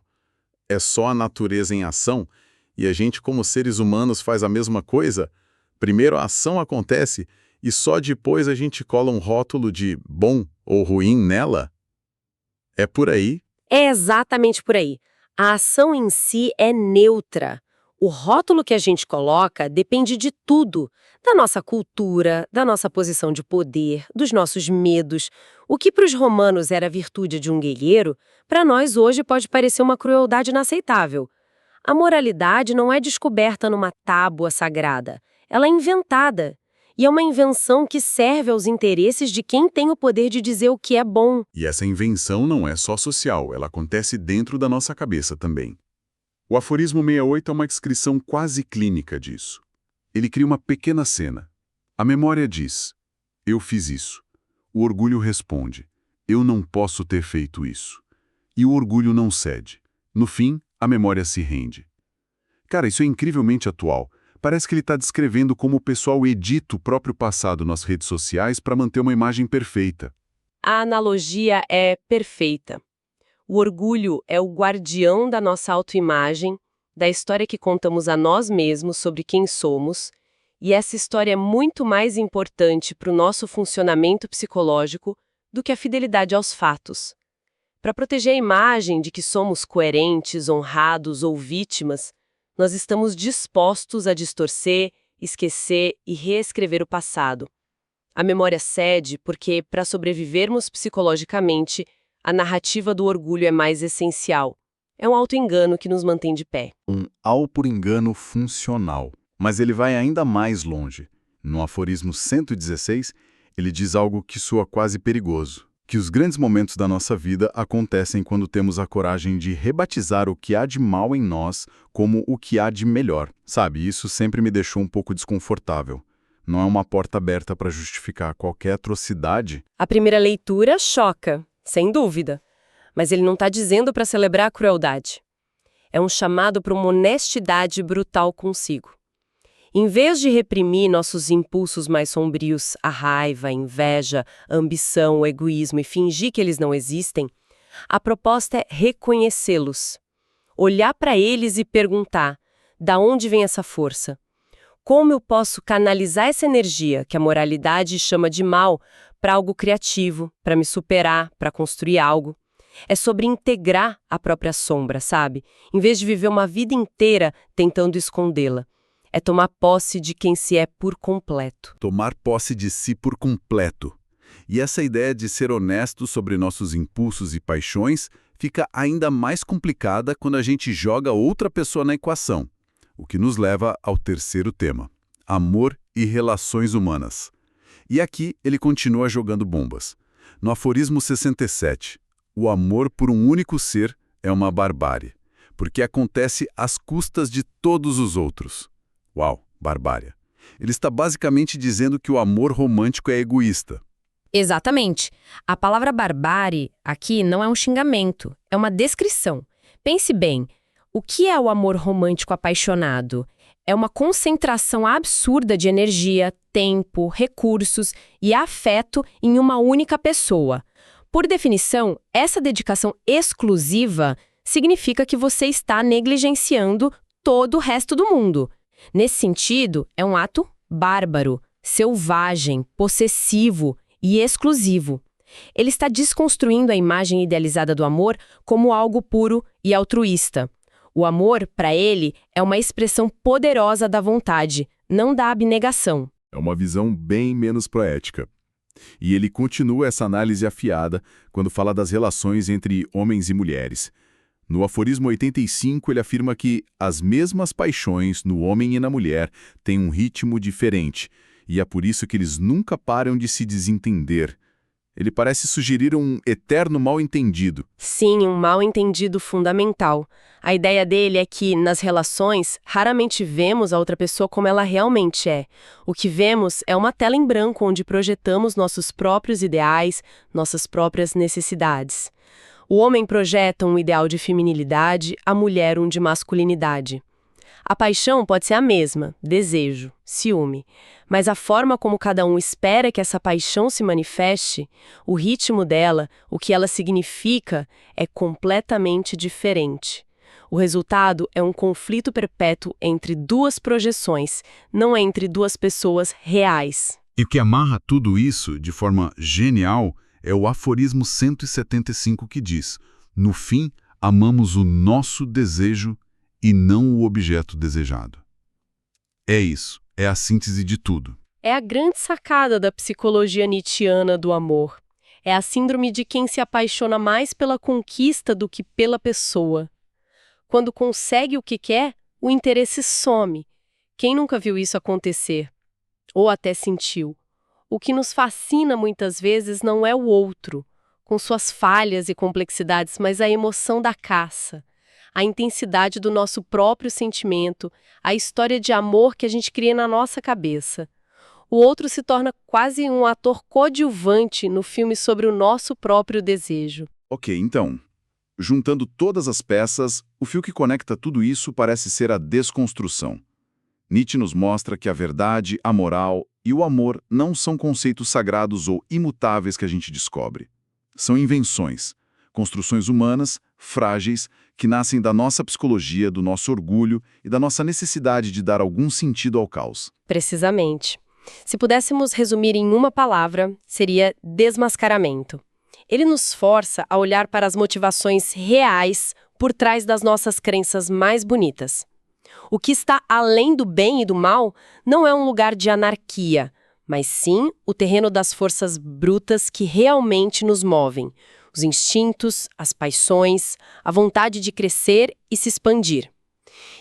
É só a natureza em ação? E a gente, como seres humanos, faz a mesma coisa? Primeiro a ação acontece e só depois a gente cola um rótulo de bom ou ruim nela? É por aí? É exatamente por aí. A ação em si é neutra. O rótulo que a gente coloca depende de tudo, da nossa cultura, da nossa posição de poder, dos nossos medos. O que para os romanos era a virtude de um guerreiro, para nós hoje pode parecer uma crueldade inaceitável. A moralidade não é descoberta numa tábua sagrada, ela é inventada. E é uma invenção que serve aos interesses de quem tem o poder de dizer o que é bom. E essa invenção não é só social, ela acontece dentro da nossa cabeça também. O aforismo 68 é uma descrição quase clínica disso. Ele cria uma pequena cena. A memória diz: eu fiz isso. O orgulho responde: eu não posso ter feito isso. E o orgulho não cede. No fim, a memória se rende. Cara, isso é incrivelmente atual. Parece que ele está descrevendo como o pessoal edita o próprio passado nas redes sociais para manter uma imagem perfeita. A analogia é perfeita. O orgulho é o guardião da nossa autoimagem, da história que contamos a nós mesmos sobre quem somos, e essa história é muito mais importante para o nosso funcionamento psicológico do que a fidelidade aos fatos. Para proteger a imagem de que somos coerentes, honrados ou vítimas, nós estamos dispostos a distorcer, esquecer e reescrever o passado. A memória cede porque, para sobrevivermos psicologicamente, a narrativa do orgulho é mais essencial. É um auto-engano que nos mantém de pé. Um auto-engano funcional. Mas ele vai ainda mais longe. No aforismo 116, ele diz algo que soa quase perigoso. Que os grandes momentos da nossa vida acontecem quando temos a coragem de rebatizar o que há de mal em nós como o que há de melhor. Sabe, isso sempre me deixou um pouco desconfortável. Não é uma porta aberta para justificar qualquer atrocidade? A primeira leitura choca, sem dúvida. Mas ele não está dizendo para celebrar a crueldade. É um chamado para uma honestidade brutal consigo. Em vez de reprimir nossos impulsos mais sombrios, a raiva, a inveja, a ambição, o egoísmo e fingir que eles não existem, a proposta é reconhecê-los. Olhar para eles e perguntar: Da onde vem essa força? Como eu posso canalizar essa energia, que a moralidade chama de mal, para algo criativo, para me superar, para construir algo? É sobre integrar a própria sombra, sabe? Em vez de viver uma vida inteira tentando escondê-la. É tomar posse de quem se é por completo. Tomar posse de si por completo. E essa ideia de ser honesto sobre nossos impulsos e paixões fica ainda mais complicada quando a gente joga outra pessoa na equação. O que nos leva ao terceiro tema: amor e relações humanas. E aqui ele continua jogando bombas. No aforismo 67, o amor por um único ser é uma barbárie, porque acontece às custas de todos os outros. Uau, barbárie. Ele está basicamente dizendo que o amor romântico é egoísta. Exatamente. A palavra barbárie aqui não é um xingamento, é uma descrição. Pense bem, o que é o amor romântico apaixonado? É uma concentração absurda de energia, tempo, recursos e afeto em uma única pessoa. Por definição, essa dedicação exclusiva significa que você está negligenciando todo o resto do mundo. Nesse sentido, é um ato bárbaro, selvagem, possessivo e exclusivo. Ele está desconstruindo a imagem idealizada do amor como algo puro e altruísta. O amor, para ele, é uma expressão poderosa da vontade, não da abnegação. É uma visão bem menos poética. E ele continua essa análise afiada quando fala das relações entre homens e mulheres. No aforismo 85, ele afirma que as mesmas paixões no homem e na mulher têm um ritmo diferente, e é por isso que eles nunca param de se desentender. Ele parece sugerir um eterno mal-entendido. Sim, um mal-entendido fundamental. A ideia dele é que, nas relações, raramente vemos a outra pessoa como ela realmente é. O que vemos é uma tela em branco onde projetamos nossos próprios ideais, nossas próprias necessidades. O homem projeta um ideal de feminilidade, a mulher um de masculinidade. A paixão pode ser a mesma, desejo, ciúme, mas a forma como cada um espera que essa paixão se manifeste, o ritmo dela, o que ela significa, é completamente diferente. O resultado é um conflito perpétuo entre duas projeções, não entre duas pessoas reais. E o que amarra tudo isso de forma genial é o aforismo 175 que diz: no fim, amamos o nosso desejo e não o objeto desejado. É isso, é a síntese de tudo. É a grande sacada da psicologia nietzschiana do amor. É a síndrome de quem se apaixona mais pela conquista do que pela pessoa. Quando consegue o que quer, o interesse some. Quem nunca viu isso acontecer? Ou até sentiu? O que nos fascina muitas vezes não é o outro, com suas falhas e complexidades, mas a emoção da caça. A intensidade do nosso próprio sentimento, a história de amor que a gente cria na nossa cabeça. O outro se torna quase um ator coadjuvante no filme sobre o nosso próprio desejo. Ok, então, juntando todas as peças, o fio que conecta tudo isso parece ser a desconstrução. Nietzsche nos mostra que a verdade, a moral e o amor não são conceitos sagrados ou imutáveis que a gente descobre. São invenções, construções humanas, frágeis, que nascem da nossa psicologia, do nosso orgulho e da nossa necessidade de dar algum sentido ao caos. Precisamente. Se pudéssemos resumir em uma palavra, seria desmascaramento. Ele nos força a olhar para as motivações reais por trás das nossas crenças mais bonitas. O que está além do bem e do mal não é um lugar de anarquia, mas sim o terreno das forças brutas que realmente nos movem. Os instintos, as paixões, a vontade de crescer e se expandir.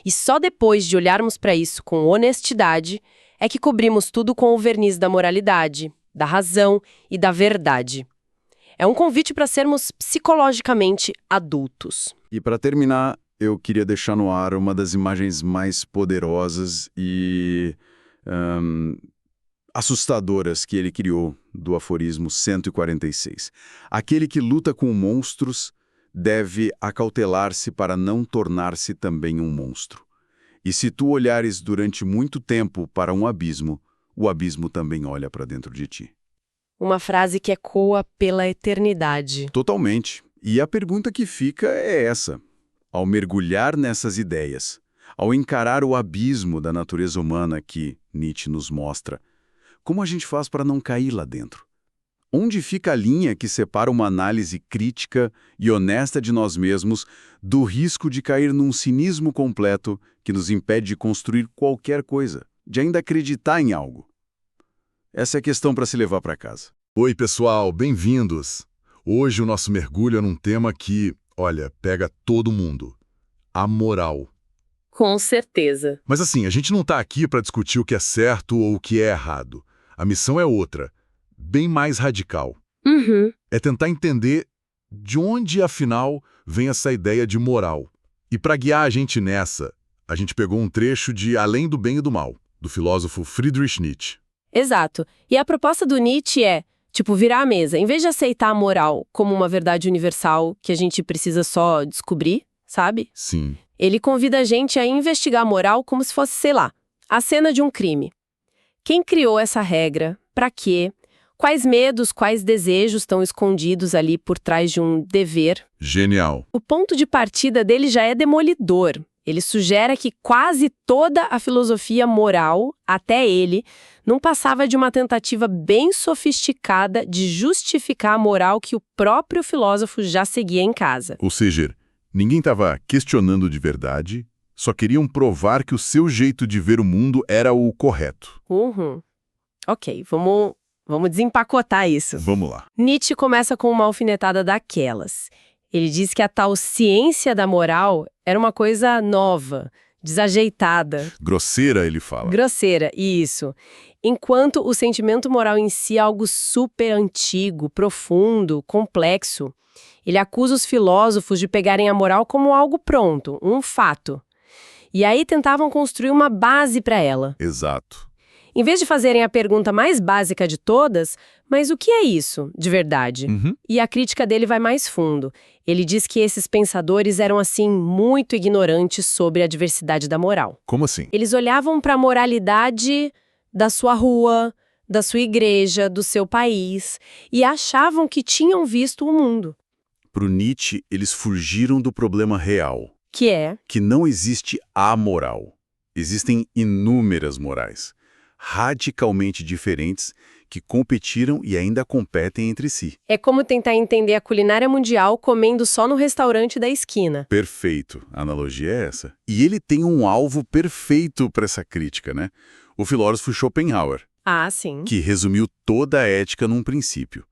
E só depois de olharmos para isso com honestidade é que cobrimos tudo com o verniz da moralidade, da razão e da verdade. É um convite para sermos psicologicamente adultos. E para terminar, eu queria deixar no ar uma das imagens mais poderosas e assustadoras que ele criou do aforismo 146. Aquele que luta com monstros deve acautelar-se para não tornar-se também um monstro. E se tu olhares durante muito tempo para um abismo, o abismo também olha para dentro de ti. Uma frase que ecoa pela eternidade. Totalmente. E a pergunta que fica é essa. Ao mergulhar nessas ideias, Ao encarar o abismo da natureza humana que Nietzsche nos mostra, como a gente faz para não cair lá dentro? Onde fica a linha que separa uma análise crítica e honesta de nós mesmos do risco de cair num cinismo completo que nos impede de construir qualquer coisa, de ainda acreditar em algo? Essa é a questão para se levar para casa. Oi, pessoal, bem-vindos! Hoje o nosso mergulho é num tema que, olha, pega todo mundo. A moral. Com certeza. Mas assim, a gente não está aqui para discutir o que é certo ou o que é errado. A missão é outra, bem mais radical. Uhum. É tentar entender de onde, afinal, vem essa ideia de moral. E para guiar a gente nessa, a gente pegou um trecho de Além do Bem e do Mal, do filósofo Friedrich Nietzsche. Exato. E a proposta do Nietzsche é, virar a mesa. Em vez de aceitar a moral como uma verdade universal que a gente precisa só descobrir, sabe? Sim. Ele convida a gente a investigar a moral como se fosse, sei lá, a cena de um crime. Quem criou essa regra? Pra quê? Quais medos, quais desejos estão escondidos ali por trás de um dever? Genial. O ponto de partida dele já é demolidor. Ele sugere que quase toda a filosofia moral, até ele, não passava de uma tentativa bem sofisticada de justificar a moral que o próprio filósofo já seguia em casa. Ou seja, ninguém estava questionando de verdade, só queriam provar que o seu jeito de ver o mundo era o correto. Ok, vamos desempacotar isso. Vamos lá. Nietzsche começa com uma alfinetada daquelas. Ele diz que a tal ciência da moral era uma coisa nova, desajeitada. Grosseira, ele fala. Grosseira, isso. Enquanto o sentimento moral em si é algo super antigo, profundo, complexo. Ele acusa os filósofos de pegarem a moral como algo pronto, um fato. E aí tentavam construir uma base para ela. Exato. Em vez de fazerem a pergunta mais básica de todas, mas o que é isso, de verdade? E a crítica dele vai mais fundo. Ele diz que esses pensadores eram, assim, muito ignorantes sobre a diversidade da moral. Como assim? Eles olhavam para a moralidade da sua rua, da sua igreja, do seu país, e achavam que tinham visto o mundo. Para o Nietzsche, eles fugiram do problema real, Que é... que não existe a moral. Existem inúmeras morais, radicalmente diferentes, que competiram e ainda competem entre si. É como tentar entender a culinária mundial comendo só no restaurante da esquina. Perfeito, a analogia é essa. E ele tem um alvo perfeito para essa crítica, né? O filósofo Schopenhauer, Ah, sim. que resumiu toda a ética num princípio.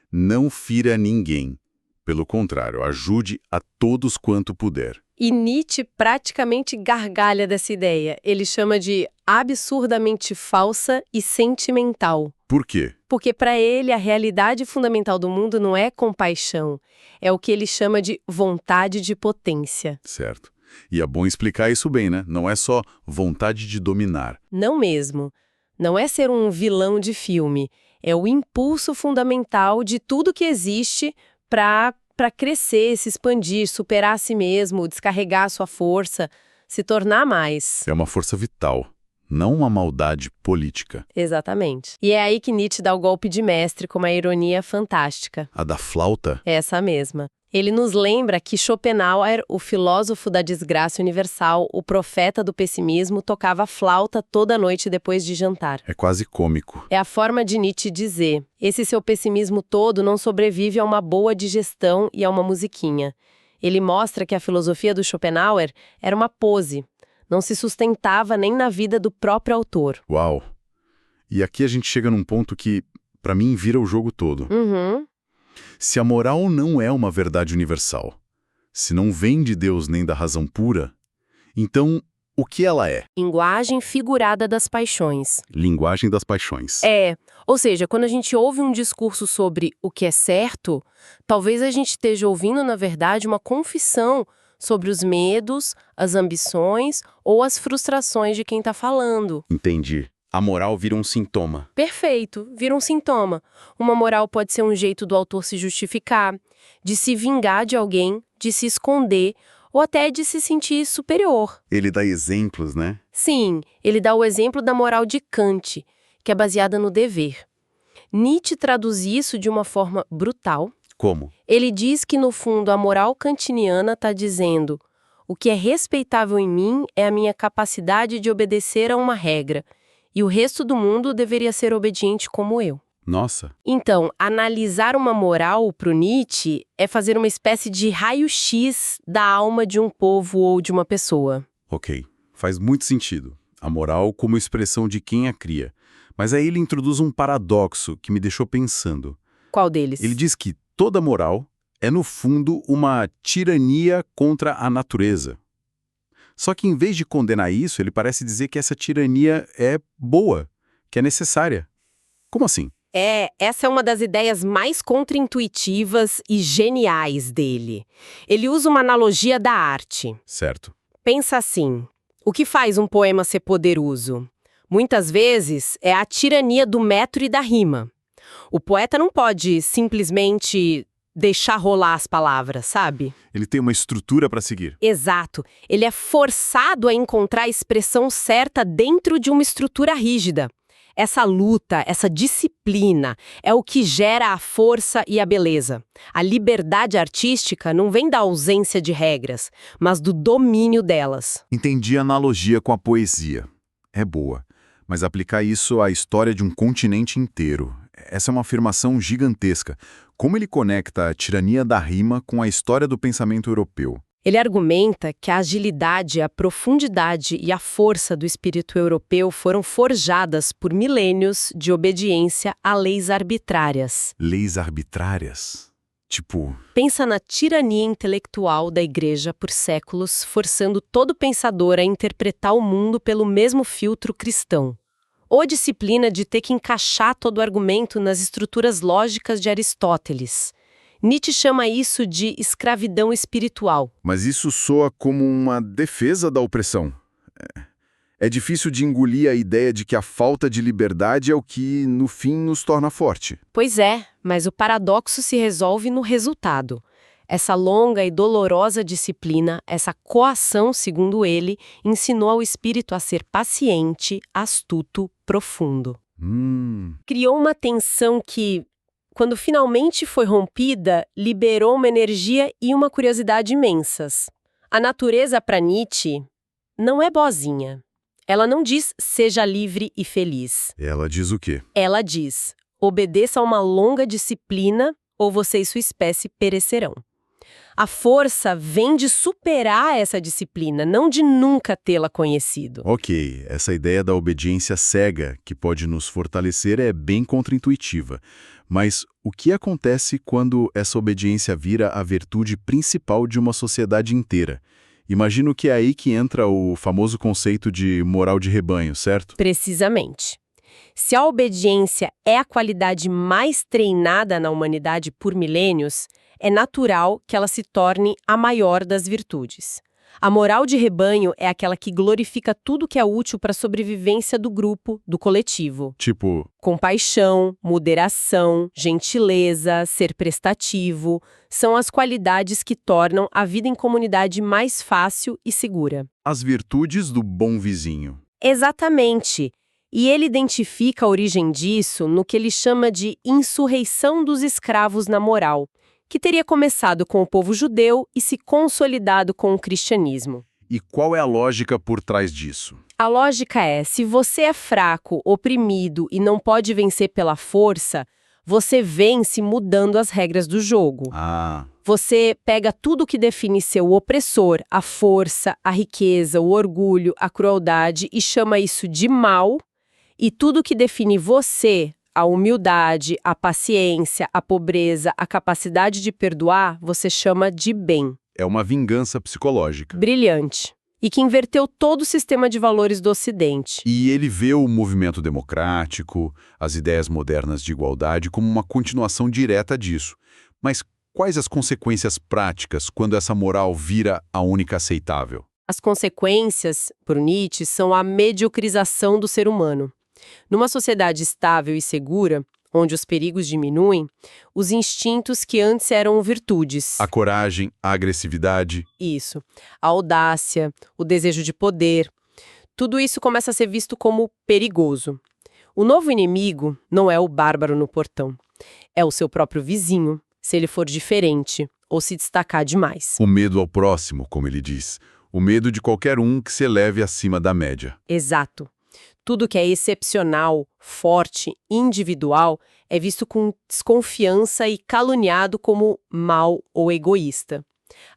Não fira ninguém. Pelo contrário, ajude a todos quanto puder. E Nietzsche praticamente gargalha dessa ideia. Ele chama de absurdamente falsa e sentimental. Por quê? Porque para ele a realidade fundamental do mundo não é compaixão, é o que ele chama de vontade de potência. Certo. E é bom explicar isso bem, né? Não é só vontade de dominar. Não mesmo. Não é ser um vilão de filme. É o impulso fundamental de tudo que existe para crescer, se expandir, superar a si mesmo, descarregar a sua força, se tornar mais. É uma força vital, não uma maldade política. Exatamente. E é aí que Nietzsche dá o golpe de mestre com uma ironia fantástica. A da flauta? Essa mesma. Ele nos lembra que Schopenhauer, o filósofo da desgraça universal, o profeta do pessimismo, tocava flauta toda noite depois de jantar. É quase cômico. É a forma de Nietzsche dizer: esse seu pessimismo todo não sobrevive a uma boa digestão e a uma musiquinha. Ele mostra que a filosofia do Schopenhauer era uma pose, não se sustentava nem na vida do próprio autor. Uau! E aqui a gente chega num ponto que, para mim, vira o jogo todo. Se a moral não é uma verdade universal, se não vem de Deus nem da razão pura, então o que ela é? Linguagem figurada das paixões. Linguagem das paixões. Ou seja, quando a gente ouve um discurso sobre o que é certo, talvez a gente esteja ouvindo, na verdade, uma confissão sobre os medos, as ambições ou as frustrações de quem está falando. Entendi. A moral vira um sintoma. Perfeito, vira um sintoma. Uma moral pode ser um jeito do autor se justificar, de se vingar de alguém, de se esconder ou até de se sentir superior. Ele dá exemplos, né? Sim, ele dá o exemplo da moral de Kant, que é baseada no dever. Nietzsche traduz isso de uma forma brutal. Como? Ele diz que, no fundo, a moral kantiniana está dizendo: O que é respeitável em mim é a minha capacidade de obedecer a uma regra, e o resto do mundo deveria ser obediente como eu. Nossa, Então, analisar uma moral para o Nietzsche é fazer uma espécie de raio-x da alma de um povo ou de uma pessoa. ok. Faz muito sentido. A moral como expressão de quem a cria. Mas aí ele introduz um paradoxo que me deixou pensando. Qual deles? Ele diz que toda moral é, no fundo, uma tirania contra a natureza. Só que, em vez de condenar isso, ele parece dizer que essa tirania é boa, que é necessária. Como assim? Essa é uma das ideias mais contraintuitivas e geniais dele. Ele usa uma analogia da arte. Certo. Pensa assim, o que faz um poema ser poderoso? Muitas vezes é a tirania do metro e da rima. O poeta não pode simplesmente deixar rolar as palavras, sabe? Ele tem uma estrutura para seguir. Exato. Ele é forçado a encontrar a expressão certa dentro de uma estrutura rígida. Essa luta, essa disciplina, é o que gera a força e a beleza. A liberdade artística não vem da ausência de regras, mas do domínio delas. Entendi a analogia com a poesia. É boa. Mas aplicar isso à história de um continente inteiro. Essa é uma afirmação gigantesca. Como ele conecta a tirania da rima com a história do pensamento europeu? Ele argumenta que a agilidade, a profundidade e a força do espírito europeu foram forjadas por milênios de obediência a leis arbitrárias. Leis arbitrárias? Tipo, Pensa na tirania intelectual da Igreja por séculos, forçando todo pensador a interpretar o mundo pelo mesmo filtro cristão. Ou a disciplina de ter que encaixar todo o argumento nas estruturas lógicas de Aristóteles. Nietzsche chama isso de escravidão espiritual. mas isso soa como uma defesa da opressão. É difícil de engolir a ideia de que a falta de liberdade é o que, no fim, nos torna forte. Pois é, mas o paradoxo se resolve no resultado. Essa longa e dolorosa disciplina, essa coação, segundo ele, ensinou ao espírito a ser paciente, astuto, profundo. Criou uma tensão que, quando finalmente foi rompida, liberou uma energia e uma curiosidade imensas. A natureza, para Nietzsche, não é boazinha. Ela não diz seja livre e feliz. Ela diz o quê? Ela diz obedeça a uma longa disciplina ou você e sua espécie perecerão. A força vem de superar essa disciplina, não de nunca tê-la conhecido. Ok, essa ideia da obediência cega, que pode nos fortalecer, é bem contraintuitiva. Mas o que acontece quando essa obediência vira a virtude principal de uma sociedade inteira? Imagino que é aí que entra o famoso conceito de moral de rebanho, certo? Precisamente. Se a obediência é a qualidade mais treinada na humanidade por milênios, é natural que ela se torne a maior das virtudes. A moral de rebanho é aquela que glorifica tudo que é útil para a sobrevivência do grupo, do coletivo. Tipo, Compaixão, moderação, gentileza, ser prestativo, são as qualidades que tornam a vida em comunidade mais fácil e segura. as virtudes do bom vizinho. Exatamente. E ele identifica a origem disso no que ele chama de insurreição dos escravos na moral, que teria começado com o povo judeu e se consolidado com o cristianismo. E qual é a lógica por trás disso? A lógica é, se você é fraco, oprimido e não pode vencer pela força, você vence mudando as regras do jogo. Ah, Você pega tudo que define seu opressor, a força, a riqueza, o orgulho, a crueldade e chama isso de mal, e tudo que define você, a humildade, a paciência, a pobreza, a capacidade de perdoar, você chama de bem. é uma vingança psicológica. Brilhante. E que inverteu todo o sistema de valores do Ocidente. E ele vê o movimento democrático, as ideias modernas de igualdade como uma continuação direta disso. Mas quais as consequências práticas quando essa moral vira a única aceitável? As consequências, por Nietzsche, são a mediocrização do ser humano. Numa sociedade estável e segura, onde os perigos diminuem, os instintos que antes eram virtudes. A coragem, a agressividade. Isso. A audácia, o desejo de poder. Tudo isso começa a ser visto como perigoso. O novo inimigo não é o bárbaro no portão. É o seu próprio vizinho, se ele for diferente ou se destacar demais. O medo ao próximo, como ele diz. o medo de qualquer um que se eleve acima da média. Exato. Tudo que é excepcional, forte, individual, é visto com desconfiança e caluniado como mal ou egoísta.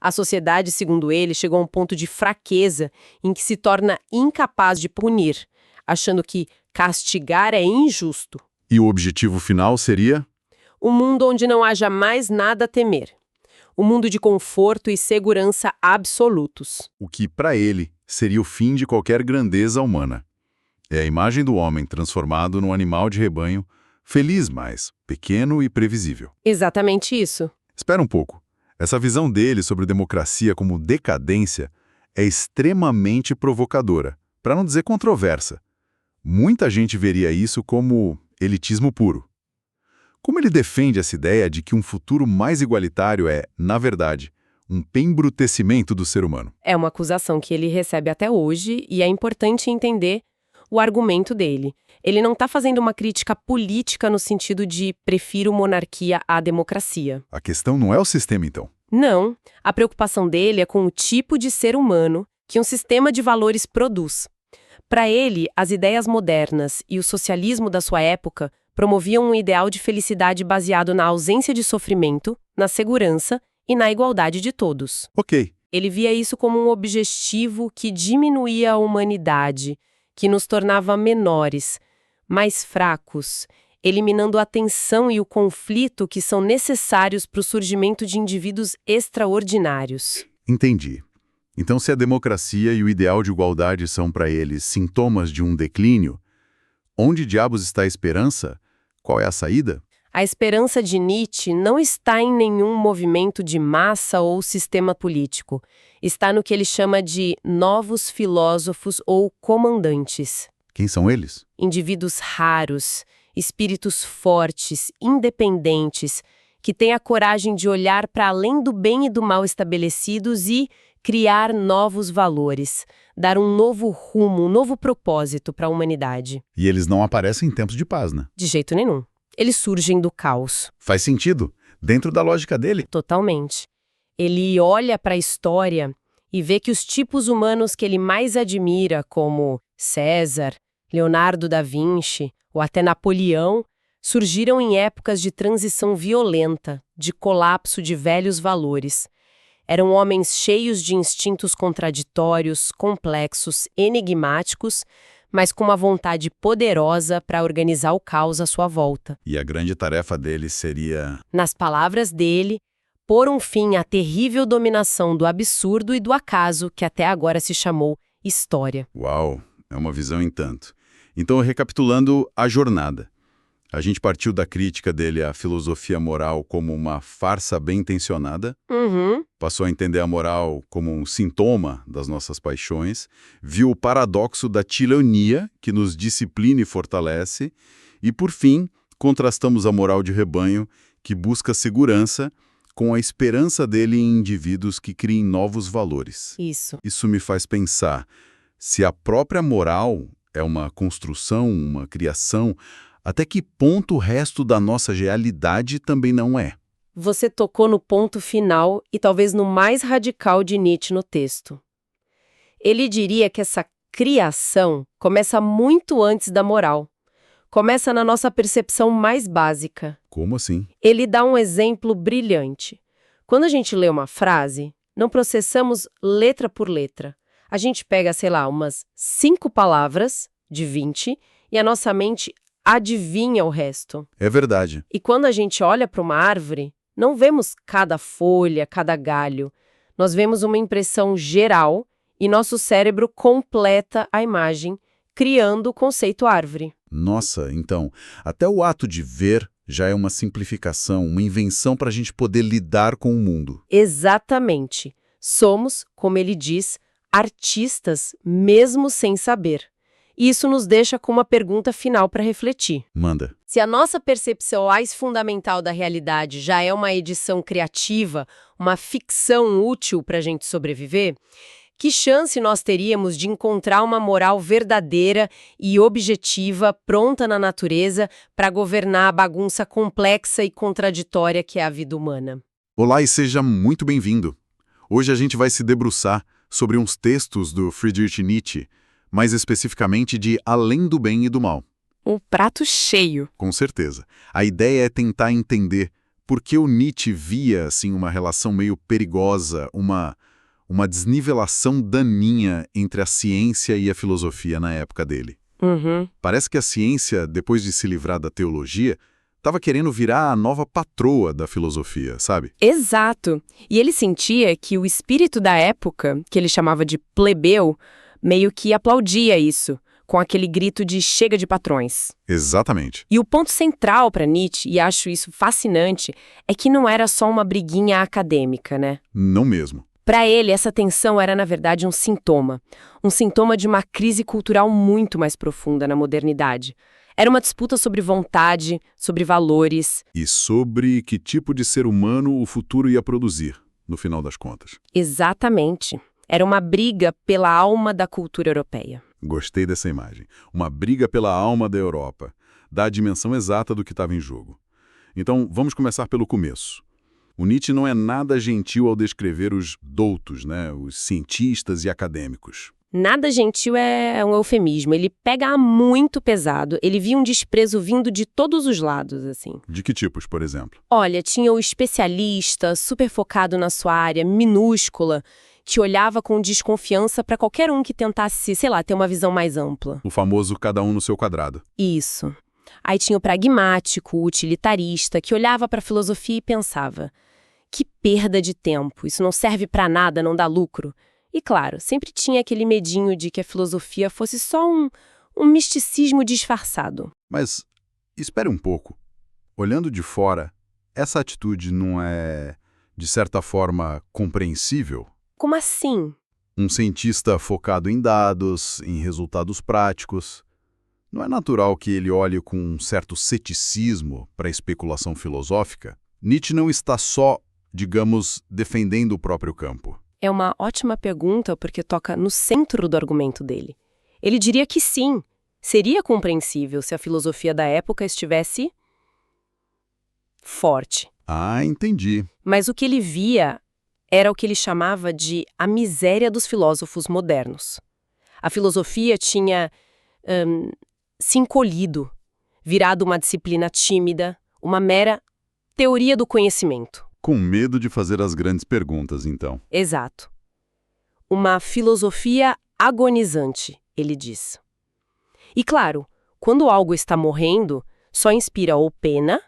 A sociedade, segundo ele, chegou a um ponto de fraqueza em que se torna incapaz de punir, achando que castigar é injusto. E o objetivo final seria? Um mundo onde não haja mais nada a temer. Um mundo de conforto e segurança absolutos. O que, para ele, seria o fim de qualquer grandeza humana. É a imagem do homem transformado num animal de rebanho, feliz, mas pequeno e previsível. Exatamente isso. Espera um pouco. Essa visão dele sobre democracia como decadência é extremamente provocadora, para não dizer controversa. Muita gente veria isso como elitismo puro. Como ele defende essa ideia de que um futuro mais igualitário é, na verdade, um embrutecimento do ser humano? É uma acusação que ele recebe até hoje e é importante entender o argumento dele. Ele não está fazendo uma crítica política no sentido de prefiro monarquia à democracia. A questão não é o sistema, então. Não. A preocupação dele é com o tipo de ser humano que um sistema de valores produz. Para ele, as ideias modernas e o socialismo da sua época promoviam um ideal de felicidade baseado na ausência de sofrimento, na segurança e na igualdade de todos. Ok. Ele via isso como um objetivo que diminuía a humanidade, que nos tornava menores, mais fracos, eliminando a tensão e o conflito que são necessários para o surgimento de indivíduos extraordinários. Entendi. Então, se a democracia e o ideal de igualdade são para eles sintomas de um declínio, onde diabos está a esperança? Qual é a saída? A esperança de Nietzsche não está em nenhum movimento de massa ou sistema político. Está no que ele chama de novos filósofos ou comandantes. Quem são eles? Indivíduos raros, espíritos fortes, independentes, que têm a coragem de olhar para além do bem e do mal estabelecidos e criar novos valores, dar um novo rumo, um novo propósito para a humanidade. E eles não aparecem em tempos de paz, né? De jeito nenhum. Eles surgem do caos. Faz sentido, dentro da lógica dele. Totalmente. Ele olha para a história e vê que os tipos humanos que ele mais admira, como César, Leonardo da Vinci ou até Napoleão, surgiram em épocas de transição violenta, de colapso de velhos valores. Eram homens cheios de instintos contraditórios, complexos, enigmáticos, mas com uma vontade poderosa para organizar o caos à sua volta. E a grande tarefa dele seria... Nas palavras dele, pôr um fim à terrível dominação do absurdo e do acaso que até agora se chamou história. Uau, é uma visão em tanto. Então, recapitulando a jornada. A gente partiu da crítica dele à filosofia moral como uma farsa bem-intencionada, passou a entender a moral como um sintoma das nossas paixões, viu o paradoxo da tirania que nos disciplina e fortalece, e, por fim, contrastamos a moral de rebanho que busca segurança com a esperança dele em indivíduos que criem novos valores. Isso. Isso me faz pensar, se a própria moral é uma construção, uma criação, até que ponto o resto da nossa realidade também não é? Você tocou no ponto final e talvez no mais radical de Nietzsche no texto. Ele diria que essa criação começa muito antes da moral. Começa na nossa percepção mais básica. Como assim? Ele dá um exemplo brilhante. Quando a gente lê uma frase, não processamos letra por letra. A gente pega, sei lá, umas 5 palavras de 20 e a nossa mente adivinha o resto. É verdade. E quando a gente olha para uma árvore, não vemos cada folha, cada galho. Nós vemos uma impressão geral e nosso cérebro completa a imagem, criando o conceito árvore. Nossa, então, até o ato de ver já é uma simplificação, uma invenção para a gente poder lidar com o mundo. Exatamente. Somos, como ele diz, artistas mesmo sem saber. E isso nos deixa com uma pergunta final para refletir. Manda. Se a nossa percepção mais fundamental da realidade já é uma edição criativa, uma ficção útil para a gente sobreviver, que chance nós teríamos de encontrar uma moral verdadeira e objetiva pronta na natureza para governar a bagunça complexa e contraditória que é a vida humana? Olá e seja muito bem-vindo. Hoje a gente vai se debruçar sobre uns textos do Friedrich Nietzsche, mais especificamente de Além do Bem e do Mal. Um prato cheio. Com certeza. A ideia é tentar entender por que o Nietzsche via assim, uma relação meio perigosa, uma desnivelação daninha entre a ciência e a filosofia na época dele. Uhum. Parece que a ciência, depois de se livrar da teologia, estava querendo virar a nova patroa da filosofia, sabe? Exato. E ele sentia que o espírito da época, que ele chamava de plebeu, meio que aplaudia isso, com aquele grito de chega de patrões. Exatamente. E o ponto central para Nietzsche, e acho isso fascinante, é que não era só uma briguinha acadêmica, né? Não mesmo. Para ele, essa tensão era, na verdade, um sintoma de uma crise cultural muito mais profunda na modernidade. Era uma disputa sobre vontade, sobre valores. E sobre que tipo de ser humano o futuro ia produzir, no final das contas. Exatamente. Era uma briga pela alma da cultura europeia. Gostei dessa imagem. Uma briga pela alma da Europa. Dá a dimensão exata do que estava em jogo. Então, vamos começar pelo começo. O Nietzsche não é nada gentil ao descrever os doutos, né, os cientistas e acadêmicos. Nada gentil é um eufemismo. Ele pega muito pesado. Ele via um desprezo vindo de todos os lados, assim. De que tipos, por exemplo? Olha, tinha o especialista, super focado na sua área, minúscula, que olhava com desconfiança para qualquer um que tentasse, sei lá, ter uma visão mais ampla. O famoso cada um no seu quadrado. Isso. Aí tinha o pragmático, o utilitarista, que olhava para a filosofia e pensava: que perda de tempo, isso não serve para nada, não dá lucro. E claro, sempre tinha aquele medinho de que a filosofia fosse só um misticismo disfarçado. Mas espere um pouco. Olhando de fora, essa atitude não é, de certa forma, compreensível? Como assim? Um cientista focado em dados, em resultados práticos. Não é natural que ele olhe com um certo ceticismo para a especulação filosófica? Nietzsche não está só, digamos, defendendo o próprio campo. É uma ótima pergunta porque toca no centro do argumento dele. Ele diria que sim, seria compreensível se a filosofia da época estivesse forte. Ah, entendi. Mas o que ele via era o que ele chamava de a miséria dos filósofos modernos. A filosofia tinha se encolhido, virado uma disciplina tímida, uma mera teoria do conhecimento. Com medo de fazer as grandes perguntas, então. Exato. Uma filosofia agonizante, ele diz. E claro, quando algo está morrendo, só inspira ou pena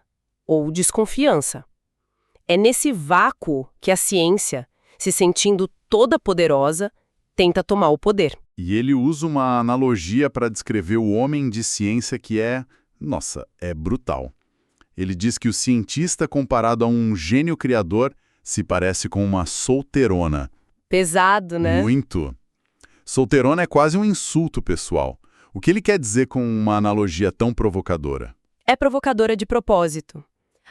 ou desconfiança. É nesse vácuo que a ciência, se sentindo toda poderosa, tenta tomar o poder. E ele usa uma analogia para descrever o homem de ciência que é brutal. Ele diz que o cientista comparado a um gênio criador se parece com uma solteirona. Pesado, né? Muito. Solteirona é quase um insulto pessoal. O que ele quer dizer com uma analogia tão provocadora? É provocadora de propósito.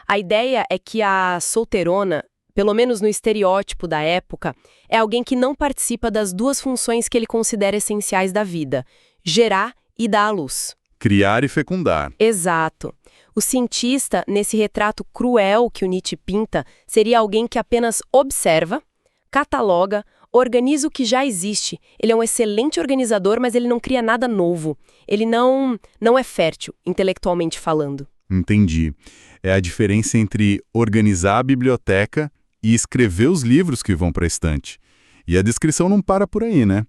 A ideia é que a solteirona, pelo menos no estereótipo da época, é alguém que não participa das duas funções que ele considera essenciais da vida: gerar e dar à luz. Criar e fecundar. Exato. O cientista, nesse retrato cruel que o Nietzsche pinta, seria alguém que apenas observa, cataloga, organiza o que já existe. Ele é um excelente organizador, mas ele não cria nada novo. Ele não é fértil, intelectualmente falando. Entendi. É a diferença entre organizar a biblioteca e escrever os livros que vão para a estante. E a descrição não para por aí, né?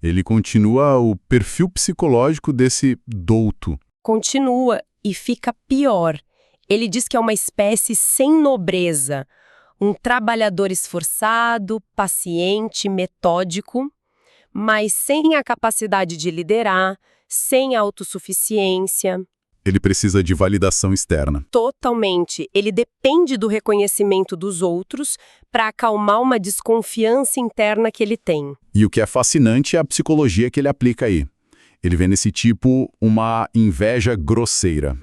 Ele continua o perfil psicológico desse douto. Continua e fica pior. Ele diz que é uma espécie sem nobreza, um trabalhador esforçado, paciente, metódico, mas sem a capacidade de liderar, sem autossuficiência. Ele precisa de validação externa. Totalmente. Ele depende do reconhecimento dos outros para acalmar uma desconfiança interna que ele tem. E o que é fascinante é a psicologia que ele aplica aí. Ele vê nesse tipo uma inveja grosseira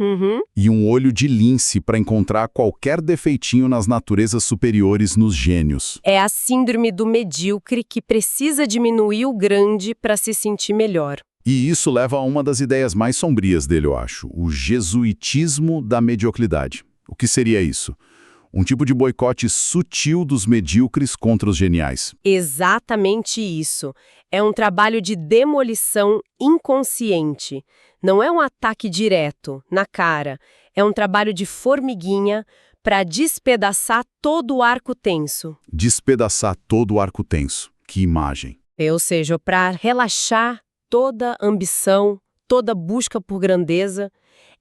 e um olho de lince para encontrar qualquer defeitinho nas naturezas superiores nos gênios. É a síndrome do medíocre que precisa diminuir o grande para se sentir melhor. E isso leva a uma das ideias mais sombrias dele, eu acho, o jesuitismo da mediocridade. O que seria isso? Um tipo de boicote sutil dos medíocres contra os geniais. Exatamente isso. É um trabalho de demolição inconsciente. Não é um ataque direto, na cara. É um trabalho de formiguinha para despedaçar todo o arco tenso. Despedaçar todo o arco tenso. Que imagem. Ou seja, para relaxar toda ambição, toda busca por grandeza.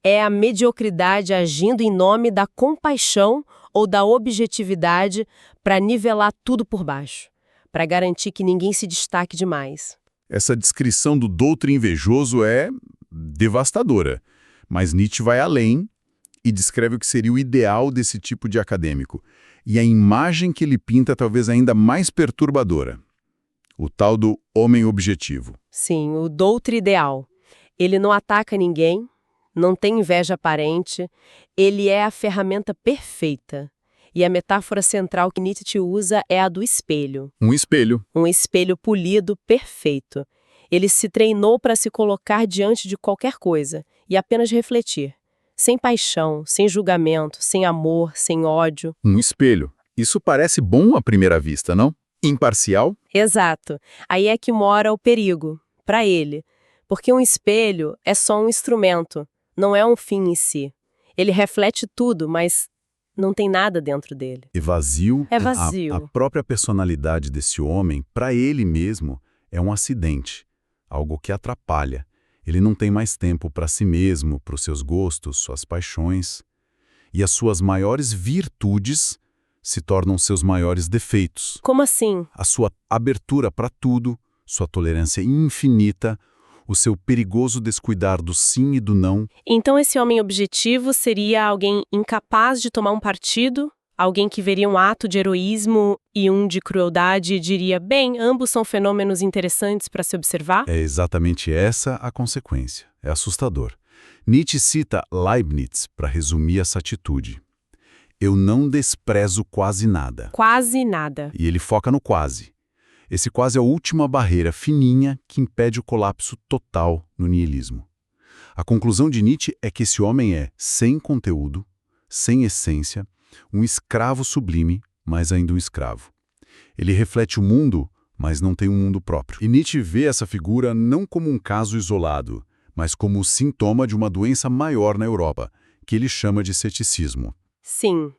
É a mediocridade agindo em nome da compaixão ou da objetividade para nivelar tudo por baixo, para garantir que ninguém se destaque demais. Essa descrição do doutre invejoso é devastadora, mas Nietzsche vai além e descreve o que seria o ideal desse tipo de acadêmico. E a imagem que ele pinta é talvez ainda mais perturbadora. O tal do homem objetivo. Sim, o doutre ideal. Ele não ataca ninguém, não tem inveja aparente, ele é a ferramenta perfeita. E a metáfora central que Nietzsche usa é a do espelho. Um espelho. Um espelho polido perfeito. Ele se treinou para se colocar diante de qualquer coisa e apenas refletir. Sem paixão, sem julgamento, sem amor, sem ódio. Um espelho. Isso parece bom à primeira vista, não? Imparcial? Exato. Aí é que mora o perigo, para ele. Porque um espelho é só um instrumento, não é um fim em si. Ele reflete tudo, mas não tem nada dentro dele. E vazio. É vazio. A própria personalidade desse homem, para ele mesmo, é um acidente. Algo que atrapalha. Ele não tem mais tempo para si mesmo, para os seus gostos, suas paixões. E as suas maiores virtudes se tornam seus maiores defeitos. Como assim? A sua abertura para tudo, sua tolerância infinita, o seu perigoso descuidar do sim e do não. Então esse homem objetivo seria alguém incapaz de tomar um partido? Alguém que veria um ato de heroísmo e um de crueldade e diria, bem, ambos são fenômenos interessantes para se observar? É exatamente essa a consequência. É assustador. Nietzsche cita Leibniz para resumir essa atitude. Eu não desprezo quase nada. Quase nada. E ele foca no quase. Esse quase é a última barreira fininha que impede o colapso total no niilismo. A conclusão de Nietzsche é que esse homem é sem conteúdo, sem essência, um escravo sublime, mas ainda um escravo. Ele reflete o mundo, mas não tem um mundo próprio. E Nietzsche vê essa figura não como um caso isolado, mas como o sintoma de uma doença maior na Europa, que ele chama de ceticismo. Sim,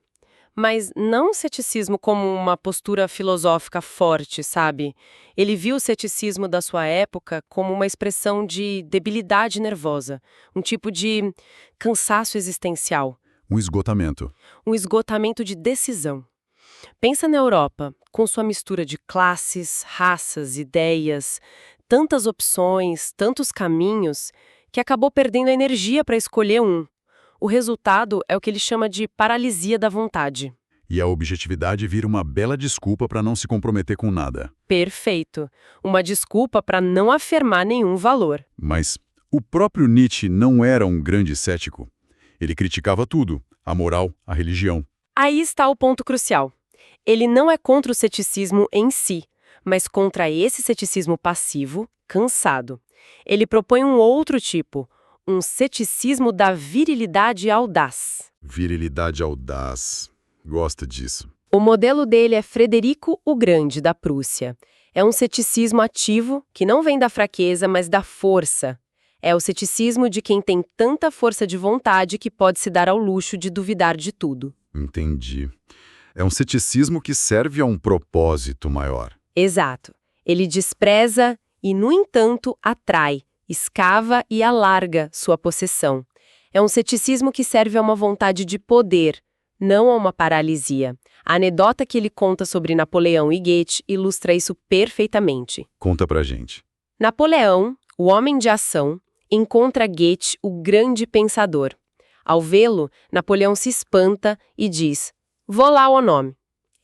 mas não o ceticismo como uma postura filosófica forte, sabe? Ele viu o ceticismo da sua época como uma expressão de debilidade nervosa, um tipo de cansaço existencial. Um esgotamento. Um esgotamento de decisão. Pensa na Europa, com sua mistura de classes, raças, ideias, tantas opções, tantos caminhos, que acabou perdendo a energia para escolher um. O resultado é o que ele chama de paralisia da vontade. E a objetividade vira uma bela desculpa para não se comprometer com nada. Perfeito. Uma desculpa para não afirmar nenhum valor. Mas o próprio Nietzsche não era um grande cético. Ele criticava tudo, a moral, a religião. Aí está o ponto crucial. Ele não é contra o ceticismo em si, mas contra esse ceticismo passivo, cansado. Ele propõe um outro tipo, um ceticismo da virilidade audaz. Virilidade audaz. Gosta disso. O modelo dele é Frederico o Grande, da Prússia. É um ceticismo ativo, que não vem da fraqueza, mas da força. É o ceticismo de quem tem tanta força de vontade que pode se dar ao luxo de duvidar de tudo. Entendi. É um ceticismo que serve a um propósito maior. Exato. Ele despreza e, no entanto, atrai, escava e alarga sua possessão. É um ceticismo que serve a uma vontade de poder, não a uma paralisia. A anedota que ele conta sobre Napoleão e Goethe ilustra isso perfeitamente. Conta pra gente. Napoleão, o homem de ação, encontra Goethe, o grande pensador. Ao vê-lo, Napoleão se espanta e diz: "Vou lá ao nome.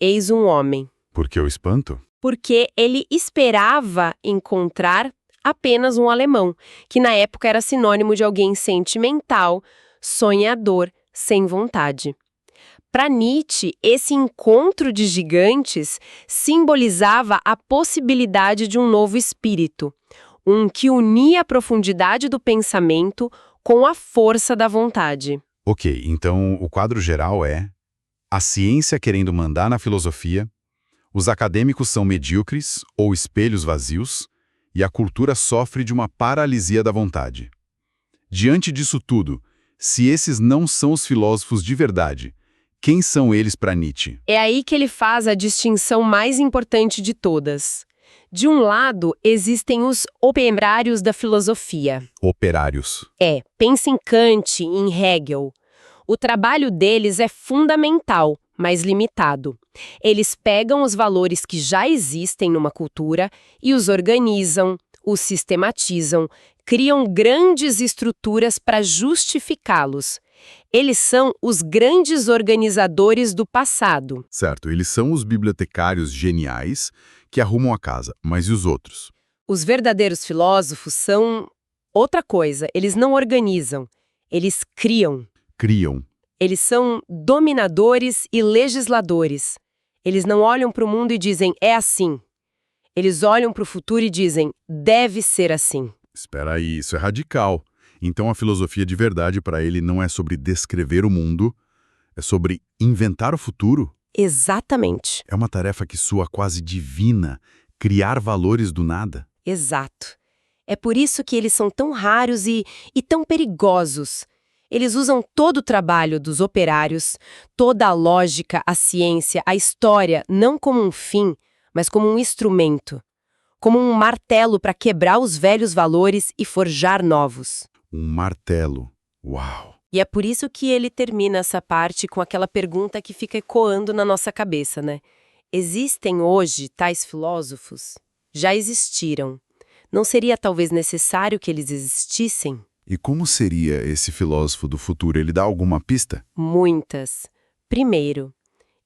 Eis um homem." Por que o espanto? Porque ele esperava encontrar apenas um alemão, que na época era sinônimo de alguém sentimental, sonhador, sem vontade. Para Nietzsche, esse encontro de gigantes simbolizava a possibilidade de um novo espírito, um que unia a profundidade do pensamento com a força da vontade. Ok, então o quadro geral é A ciência querendo mandar na filosofia, os acadêmicos são medíocres ou espelhos vazios, e a cultura sofre de uma paralisia da vontade. Diante disso tudo, se esses não são os filósofos de verdade, quem são eles para Nietzsche? É aí que ele faz a distinção mais importante de todas. De um lado, existem os operários da filosofia. Operários. Pensa em Kant e em Hegel. O trabalho deles é fundamental, mas limitado. Eles pegam os valores que já existem numa cultura e os organizam, os sistematizam, criam grandes estruturas para justificá-los. Eles são os grandes organizadores do passado. Certo, eles são os bibliotecários geniais que arrumam a casa, mas e os outros? Os verdadeiros filósofos são outra coisa. Eles não organizam, eles criam. Criam. Eles são dominadores e legisladores. Eles não olham para o mundo e dizem, é assim. Eles olham para o futuro e dizem, deve ser assim. Espera aí, isso é radical. Então a filosofia de verdade para ele não é sobre descrever o mundo, é sobre inventar o futuro? Exatamente. É uma tarefa que soa quase divina, criar valores do nada. Exato. É por isso que eles são tão raros e tão perigosos. Eles usam todo o trabalho dos operários, toda a lógica, a ciência, a história, não como um fim, mas como um instrumento. Como um martelo para quebrar os velhos valores e forjar novos. Um martelo. Uau! E é por isso que ele termina essa parte com aquela pergunta que fica ecoando na nossa cabeça, né? Existem hoje tais filósofos? Já existiram. Não seria talvez necessário que eles existissem? E como seria esse filósofo do futuro? Ele dá alguma pista? Muitas. Primeiro,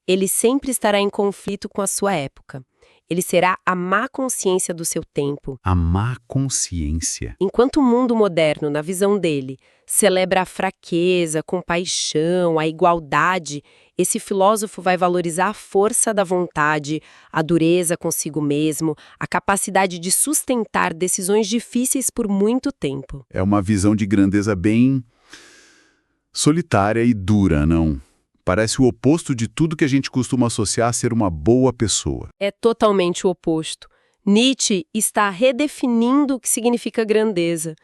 ele sempre estará em conflito com a sua época. Ele será a má consciência do seu tempo. A má consciência. Enquanto o mundo moderno, na visão dele, celebra a fraqueza, a compaixão, a igualdade, esse filósofo vai valorizar a força da vontade, a dureza consigo mesmo, a capacidade de sustentar decisões difíceis por muito tempo. É uma visão de grandeza bem solitária e dura, não? Parece o oposto de tudo que a gente costuma associar a ser uma boa pessoa. É totalmente o oposto. Nietzsche está redefinindo o que significa grandeza.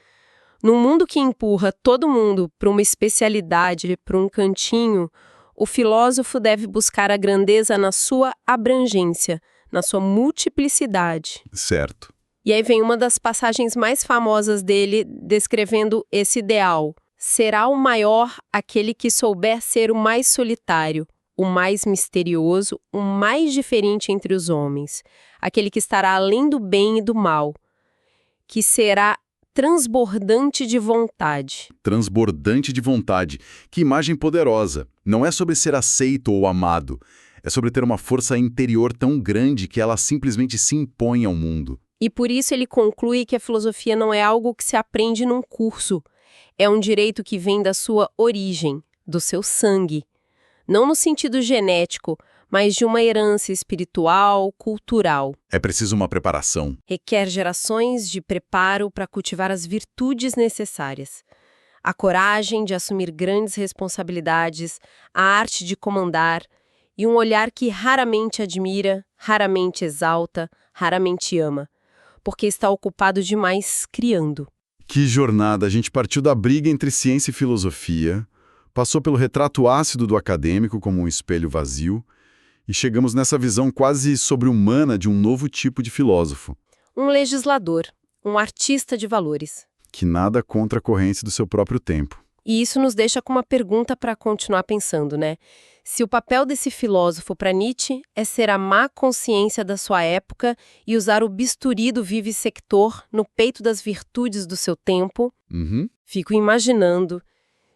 Num mundo que empurra todo mundo para uma especialidade, para um cantinho, o filósofo deve buscar a grandeza na sua abrangência, na sua multiplicidade. Certo. E aí vem uma das passagens mais famosas dele descrevendo esse ideal. Será o maior aquele que souber ser o mais solitário, o mais misterioso, o mais diferente entre os homens, aquele que estará além do bem e do mal, que será transbordante de vontade. Transbordante de vontade. Que imagem poderosa. Não é sobre ser aceito ou amado. É sobre ter uma força interior tão grande que ela simplesmente se impõe ao mundo. E por isso ele conclui que a filosofia não é algo que se aprende num curso. É um direito que vem da sua origem, do seu sangue. Não no sentido genético, mas de uma herança espiritual, cultural. É preciso uma preparação. Requer gerações de preparo para cultivar as virtudes necessárias. A coragem de assumir grandes responsabilidades, a arte de comandar e um olhar que raramente admira, raramente exalta, raramente ama, porque está ocupado demais criando. Que jornada! A gente partiu da briga entre ciência e filosofia, passou pelo retrato ácido do acadêmico como um espelho vazio e chegamos nessa visão quase sobre-humana de um novo tipo de filósofo. Um legislador, um artista de valores. Que nada contra a corrente do seu próprio tempo. E isso nos deixa com uma pergunta para continuar pensando, né? Se o papel desse filósofo para Nietzsche é ser a má consciência da sua época e usar o bisturi do vivissector no peito das virtudes do seu tempo, fico imaginando,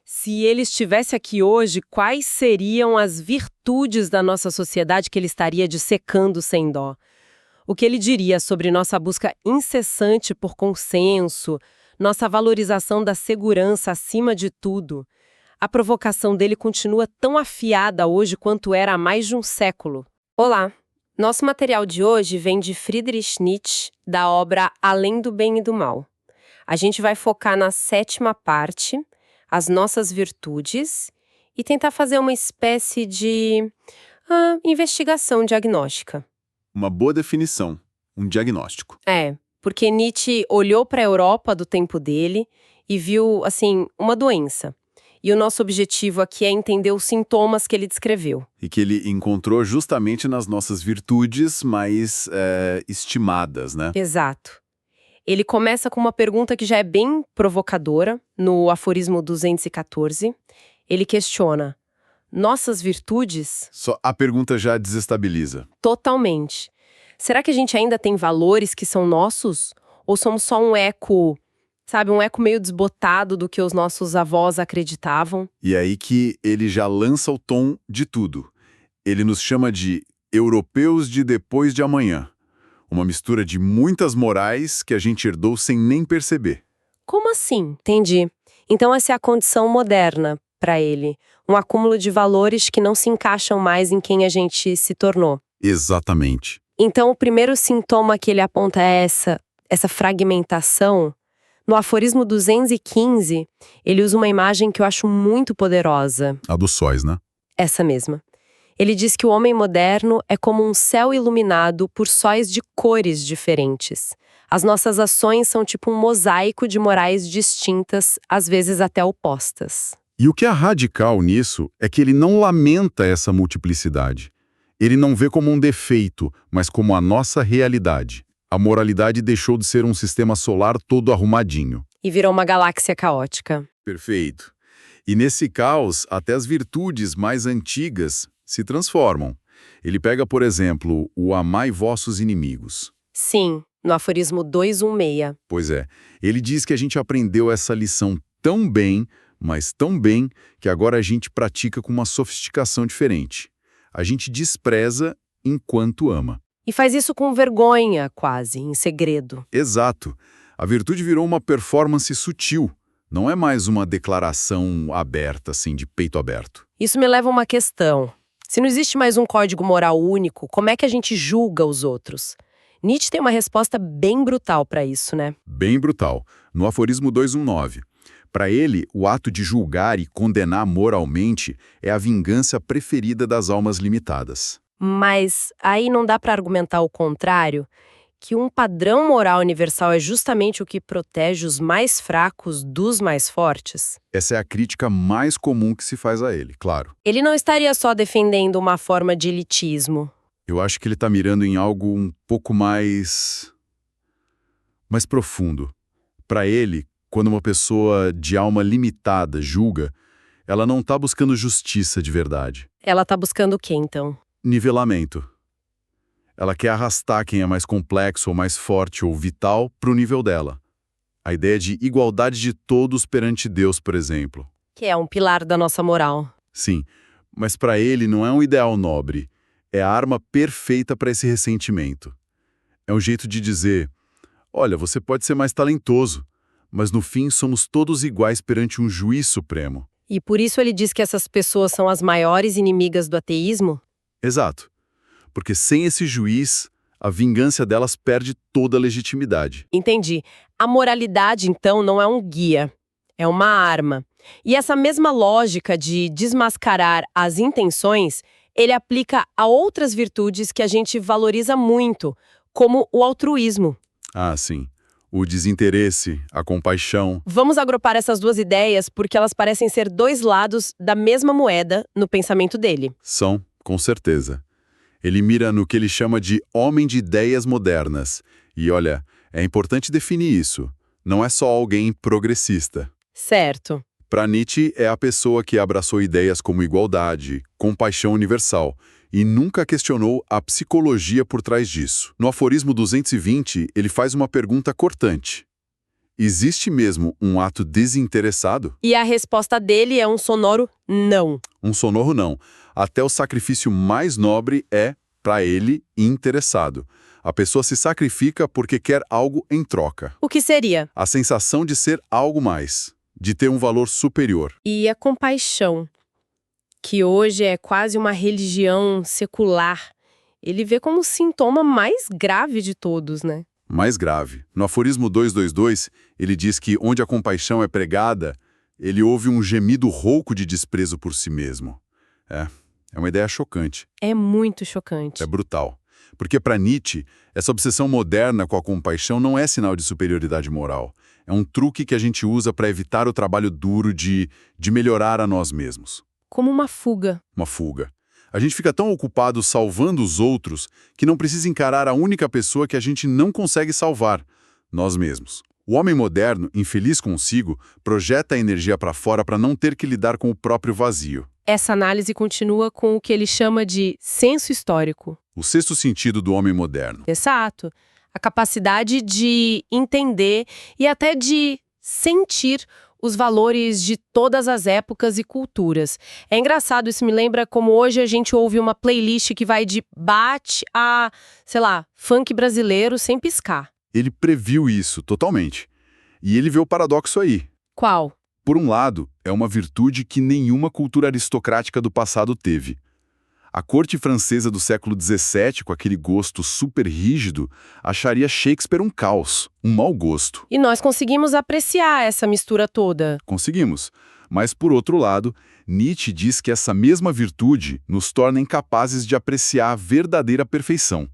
se ele estivesse aqui hoje, quais seriam as virtudes da nossa sociedade que ele estaria dissecando sem dó? O que ele diria sobre nossa busca incessante por consenso, nossa valorização da segurança acima de tudo? A provocação dele continua tão afiada hoje quanto era há mais de um século. Olá! Nosso material de hoje vem de Friedrich Nietzsche, da obra Além do Bem e do Mal. A gente vai focar na 7ª parte, as nossas virtudes, e tentar fazer uma espécie de investigação diagnóstica. Uma boa definição, um diagnóstico. Porque Nietzsche olhou para a Europa do tempo dele e viu, assim, uma doença. E o nosso objetivo aqui é entender os sintomas que ele descreveu. E que ele encontrou justamente nas nossas virtudes mais estimadas, né? Exato. Ele começa com uma pergunta que já é bem provocadora, no aforismo 214. Ele questiona: nossas virtudes? Só a pergunta já desestabiliza. Totalmente. Será que a gente ainda tem valores que são nossos? Ou somos só um eco, sabe, um eco meio desbotado do que os nossos avós acreditavam? E aí que ele já lança o tom de tudo. Ele nos chama de europeus de depois de amanhã. Uma mistura de muitas morais que a gente herdou sem nem perceber. Como assim? Entendi. Então essa é a condição moderna para ele. Um acúmulo de valores que não se encaixam mais em quem a gente se tornou. Exatamente. Então o primeiro sintoma que ele aponta é essa fragmentação. No aforismo 215, ele usa uma imagem que eu acho muito poderosa. A dos sóis, né? Essa mesma. Ele diz que o homem moderno é como um céu iluminado por sóis de cores diferentes. As nossas ações são tipo um mosaico de morais distintas, às vezes até opostas. E o que é radical nisso é que ele não lamenta essa multiplicidade. Ele não vê como um defeito, mas como a nossa realidade. A moralidade deixou de ser um sistema solar todo arrumadinho. E virou uma galáxia caótica. Perfeito. E nesse caos, até as virtudes mais antigas se transformam. Ele pega, por exemplo, o amai vossos inimigos. Sim, no aforismo 216. Pois é, ele diz que a gente aprendeu essa lição tão bem, mas tão bem, que agora a gente pratica com uma sofisticação diferente. A gente despreza enquanto ama. E faz isso com vergonha, quase, em segredo. Exato. A virtude virou uma performance sutil. Não é mais uma declaração aberta, assim, de peito aberto. Isso me leva a uma questão. Se não existe mais um código moral único, como é que a gente julga os outros? Nietzsche tem uma resposta bem brutal para isso, né? Bem brutal. No aforismo 219. Para ele, o ato de julgar e condenar moralmente é a vingança preferida das almas limitadas. Mas aí não dá para argumentar o contrário, que um padrão moral universal é justamente o que protege os mais fracos dos mais fortes? Essa é a crítica mais comum que se faz a ele, claro. Ele não estaria só defendendo uma forma de elitismo. Eu acho que ele está mirando em algo um pouco mais profundo. Para ele, quando uma pessoa de alma limitada julga, ela não está buscando justiça de verdade. Ela está buscando o quê, então? Nivelamento. Ela quer arrastar quem é mais complexo ou mais forte ou vital para o nível dela. A ideia de igualdade de todos perante Deus, por exemplo. Que é um pilar da nossa moral. Sim, mas para ele não é um ideal nobre. É a arma perfeita para esse ressentimento. É um jeito de dizer, olha, você pode ser mais talentoso, mas no fim somos todos iguais perante um juiz supremo. E por isso ele diz que essas pessoas são as maiores inimigas do ateísmo? Exato. Porque sem esse juiz, a vingança delas perde toda a legitimidade. Entendi. A moralidade, então, não é um guia, é uma arma. E essa mesma lógica de desmascarar as intenções, ele aplica a outras virtudes que a gente valoriza muito, como o altruísmo. Ah, sim. O desinteresse, a compaixão. Vamos agrupar essas duas ideias porque elas parecem ser dois lados da mesma moeda no pensamento dele. São, com certeza. Ele mira no que ele chama de homem de ideias modernas. E olha, é importante definir isso. Não é só alguém progressista. Certo. Para Nietzsche, é a pessoa que abraçou ideias como igualdade, compaixão universal, e nunca questionou a psicologia por trás disso. No aforismo 220, ele faz uma pergunta cortante. Existe mesmo um ato desinteressado? E a resposta dele é um sonoro não. Um sonoro não. Até o sacrifício mais nobre é, para ele, interessado. A pessoa se sacrifica porque quer algo em troca. O que seria? A sensação de ser algo mais, de ter um valor superior. E a compaixão, que hoje é quase uma religião secular, ele vê como o sintoma mais grave de todos, né? Mais grave. No aforismo 222, ele diz que onde a compaixão é pregada, Ele ouve um gemido rouco de desprezo por si mesmo. É uma ideia chocante. É muito chocante. É brutal. Porque para Nietzsche, essa obsessão moderna com a compaixão não é sinal de superioridade moral. É um truque que a gente usa para evitar o trabalho duro de melhorar a nós mesmos. Como uma fuga. Uma fuga. A gente fica tão ocupado salvando os outros que não precisa encarar a única pessoa que a gente não consegue salvar, nós mesmos. O homem moderno, infeliz consigo, projeta a energia para fora para não ter que lidar com o próprio vazio. Essa análise continua com o que ele chama de senso histórico. O sexto sentido do homem moderno. Exato. A capacidade de entender e até de sentir os valores de todas as épocas e culturas. É engraçado, isso me lembra como hoje a gente ouve uma playlist que vai de bate a, sei lá, funk brasileiro sem piscar. Ele previu isso totalmente. E ele vê o paradoxo aí. Qual? Por um lado, é uma virtude que nenhuma cultura aristocrática do passado teve. A corte francesa do século XVII, com aquele gosto super rígido, acharia Shakespeare um caos, um mau gosto. E nós conseguimos apreciar essa mistura toda. Conseguimos. Mas, por outro lado, Nietzsche diz que essa mesma virtude nos torna incapazes de apreciar a verdadeira perfeição.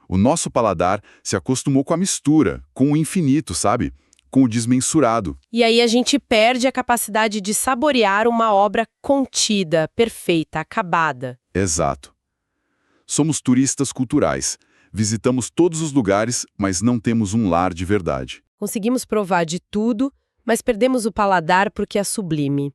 O nosso paladar se acostumou com a mistura, com o infinito, sabe? Com o desmensurado. E aí a gente perde a capacidade de saborear uma obra contida, perfeita, acabada. Exato. Somos turistas culturais. Visitamos todos os lugares, mas não temos um lar de verdade. Conseguimos provar de tudo, mas perdemos o paladar porque é sublime.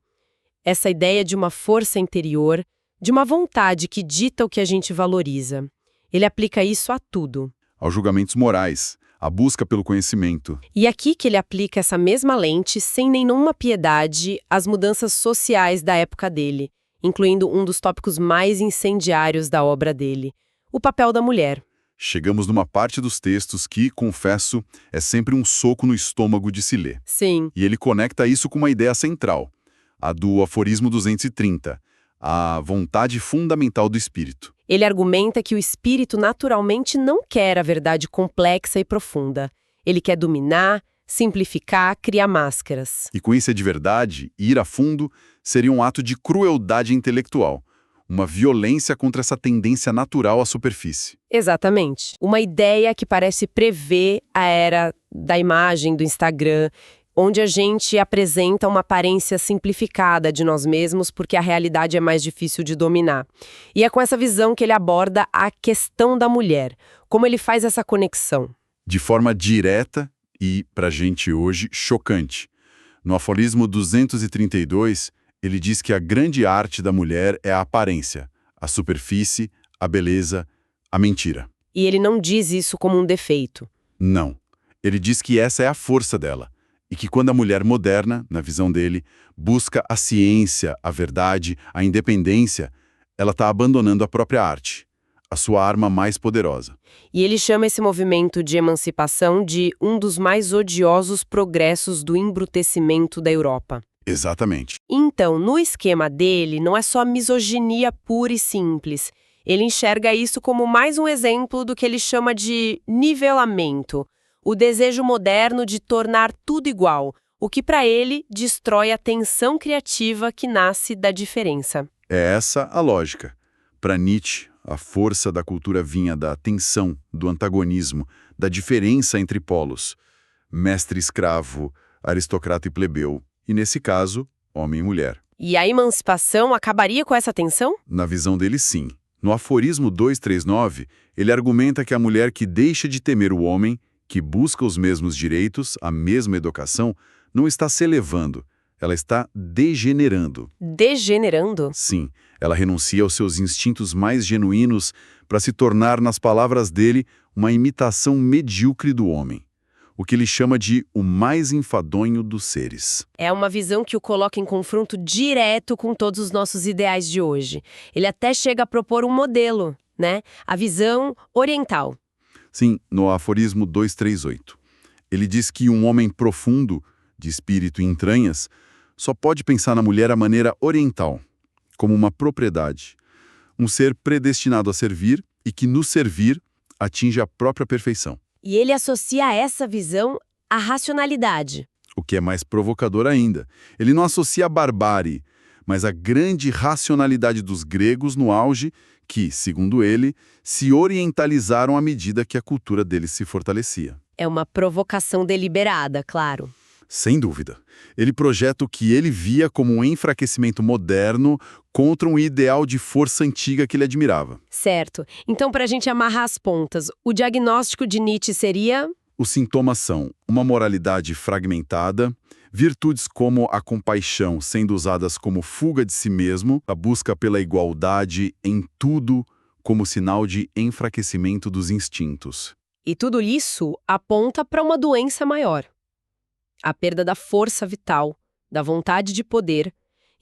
Essa ideia de uma força interior, de uma vontade que dita o que a gente valoriza. Ele aplica isso a tudo. Aos julgamentos morais, a busca pelo conhecimento. E aqui que ele aplica essa mesma lente, sem nenhuma piedade, às mudanças sociais da época dele, incluindo um dos tópicos mais incendiários da obra dele, o papel da mulher. Chegamos numa parte dos textos que, confesso, é sempre um soco no estômago de se ler. Sim. E ele conecta isso com uma ideia central, a do aforismo 230, a vontade fundamental do espírito. Ele argumenta que o espírito naturalmente não quer a verdade complexa e profunda. Ele quer dominar, simplificar, criar máscaras. E conhecer de verdade e ir a fundo seria um ato de crueldade intelectual, uma violência contra essa tendência natural à superfície. Exatamente. Uma ideia que parece prever a era da imagem do Instagram, onde a gente apresenta uma aparência simplificada de nós mesmos porque a realidade é mais difícil de dominar. E é com essa visão que ele aborda a questão da mulher, como ele faz essa conexão. De forma direta e, pra gente hoje, chocante. No aforismo 232, ele diz que a grande arte da mulher é a aparência, a superfície, a beleza, a mentira. E ele não diz isso como um defeito. Não. Ele diz que essa é a força dela. E que quando a mulher moderna, na visão dele, busca a ciência, a verdade, a independência, ela está abandonando a própria arte, a sua arma mais poderosa. E ele chama esse movimento de emancipação de um dos mais odiosos progressos do embrutecimento da Europa. Exatamente. Então, no esquema dele, não é só misoginia pura e simples. Ele enxerga isso como mais um exemplo do que ele chama de nivelamento. O desejo moderno de tornar tudo igual, o que para ele destrói a tensão criativa que nasce da diferença. É essa a lógica. Para Nietzsche, a força da cultura vinha da tensão, do antagonismo, da diferença entre polos. Mestre e escravo, aristocrata e plebeu, e nesse caso, homem e mulher. E a emancipação acabaria com essa tensão? Na visão dele, sim. No aforismo 239, ele argumenta que a mulher que deixa de temer o homem, que busca os mesmos direitos, a mesma educação, não está se elevando, ela está degenerando. Degenerando? Sim, ela renuncia aos seus instintos mais genuínos para se tornar, nas palavras dele, uma imitação medíocre do homem. O que ele chama de o mais enfadonho dos seres. É uma visão que o coloca em confronto direto com todos os nossos ideais de hoje. Ele até chega a propor um modelo, né? A visão oriental. Sim, no aforismo 238. Ele diz que um homem profundo, de espírito e entranhas, só pode pensar na mulher à maneira oriental, como uma propriedade, um ser predestinado a servir e que, no servir, atinge a própria perfeição. E ele associa essa visão à racionalidade. O que é mais provocador ainda. Ele não associa a barbárie, mas a grande racionalidade dos gregos no auge que, segundo ele, se orientalizaram à medida que a cultura deles se fortalecia. É uma provocação deliberada, claro. Sem dúvida. Ele projeta o que ele via como um enfraquecimento moderno contra um ideal de força antiga que ele admirava. Certo. Então, para a gente amarrar as pontas, o diagnóstico de Nietzsche seria... Os sintomas são uma moralidade fragmentada, virtudes como a compaixão sendo usadas como fuga de si mesmo, a busca pela igualdade em tudo como sinal de enfraquecimento dos instintos. E tudo isso aponta para uma doença maior. A perda da força vital, da vontade de poder,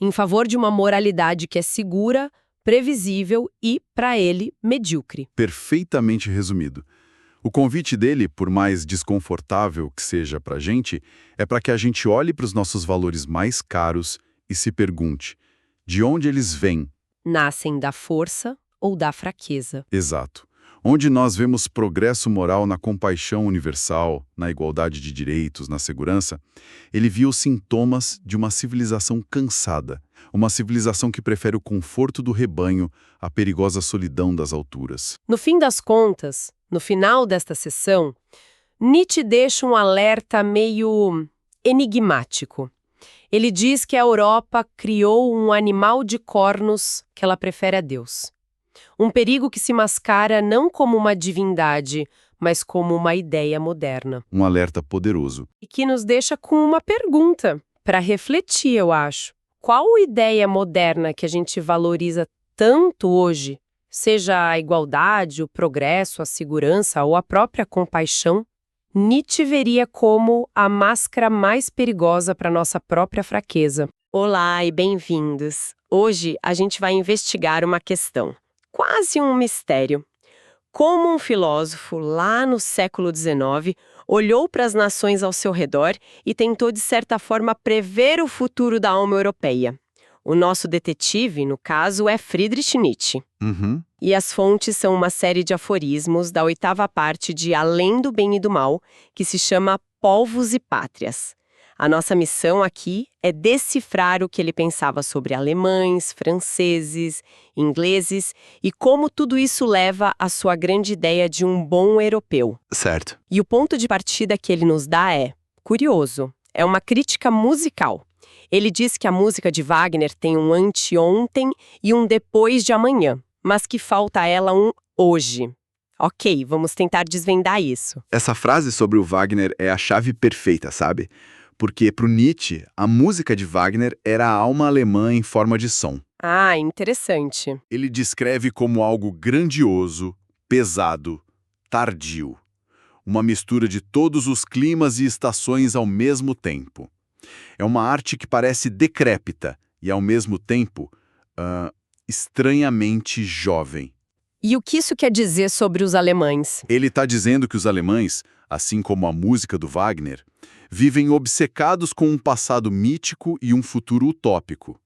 em favor de uma moralidade que é segura, previsível e, para ele, medíocre. Perfeitamente resumido. O convite dele, por mais desconfortável que seja para a gente, é para que a gente olhe para os nossos valores mais caros e se pergunte, de onde eles vêm? Nascem da força ou da fraqueza? Exato. Onde nós vemos progresso moral na compaixão universal, na igualdade de direitos, na segurança, ele viu os sintomas de uma civilização cansada, uma civilização que prefere o conforto do rebanho à perigosa solidão das alturas. No fim das contas, no final desta sessão, Nietzsche deixa um alerta meio enigmático. Ele diz que a Europa criou um animal de cornos que ela prefere a Deus. Um perigo que se mascara não como uma divindade, mas como uma ideia moderna. Um alerta poderoso. E que nos deixa com uma pergunta para refletir, eu acho. Qual ideia moderna que a gente valoriza tanto hoje, seja a igualdade, o progresso, a segurança ou a própria compaixão, Nietzsche veria como a máscara mais perigosa para nossa própria fraqueza? Olá e bem-vindos! Hoje a gente vai investigar uma questão. Quase um mistério. Como um filósofo lá no século XIX olhou para as nações ao seu redor e tentou, de certa forma, prever o futuro da alma europeia. O nosso detetive, no caso, é Friedrich Nietzsche. E as fontes são uma série de aforismos da 8ª parte de Além do Bem e do Mal, que se chama Povos e Pátrias. A nossa missão aqui é decifrar o que ele pensava sobre alemães, franceses, ingleses e como tudo isso leva à sua grande ideia de um bom europeu. Certo. E o ponto de partida que ele nos dá é curioso. É uma crítica musical. Ele diz que a música de Wagner tem um anteontem e um depois de amanhã, mas que falta a ela um hoje. Ok, vamos tentar desvendar isso. Essa frase sobre o Wagner é a chave perfeita, sabe? Porque, para o Nietzsche, a música de Wagner era a alma alemã em forma de som. Ah, interessante. Ele descreve como algo grandioso, pesado, tardio. Uma mistura de todos os climas e estações ao mesmo tempo. É uma arte que parece decrépita e, ao mesmo tempo, estranhamente jovem. E o que isso quer dizer sobre os alemães? Ele está dizendo que os alemães, assim como a música do Wagner, vivem obcecados com um passado mítico e um futuro utópico,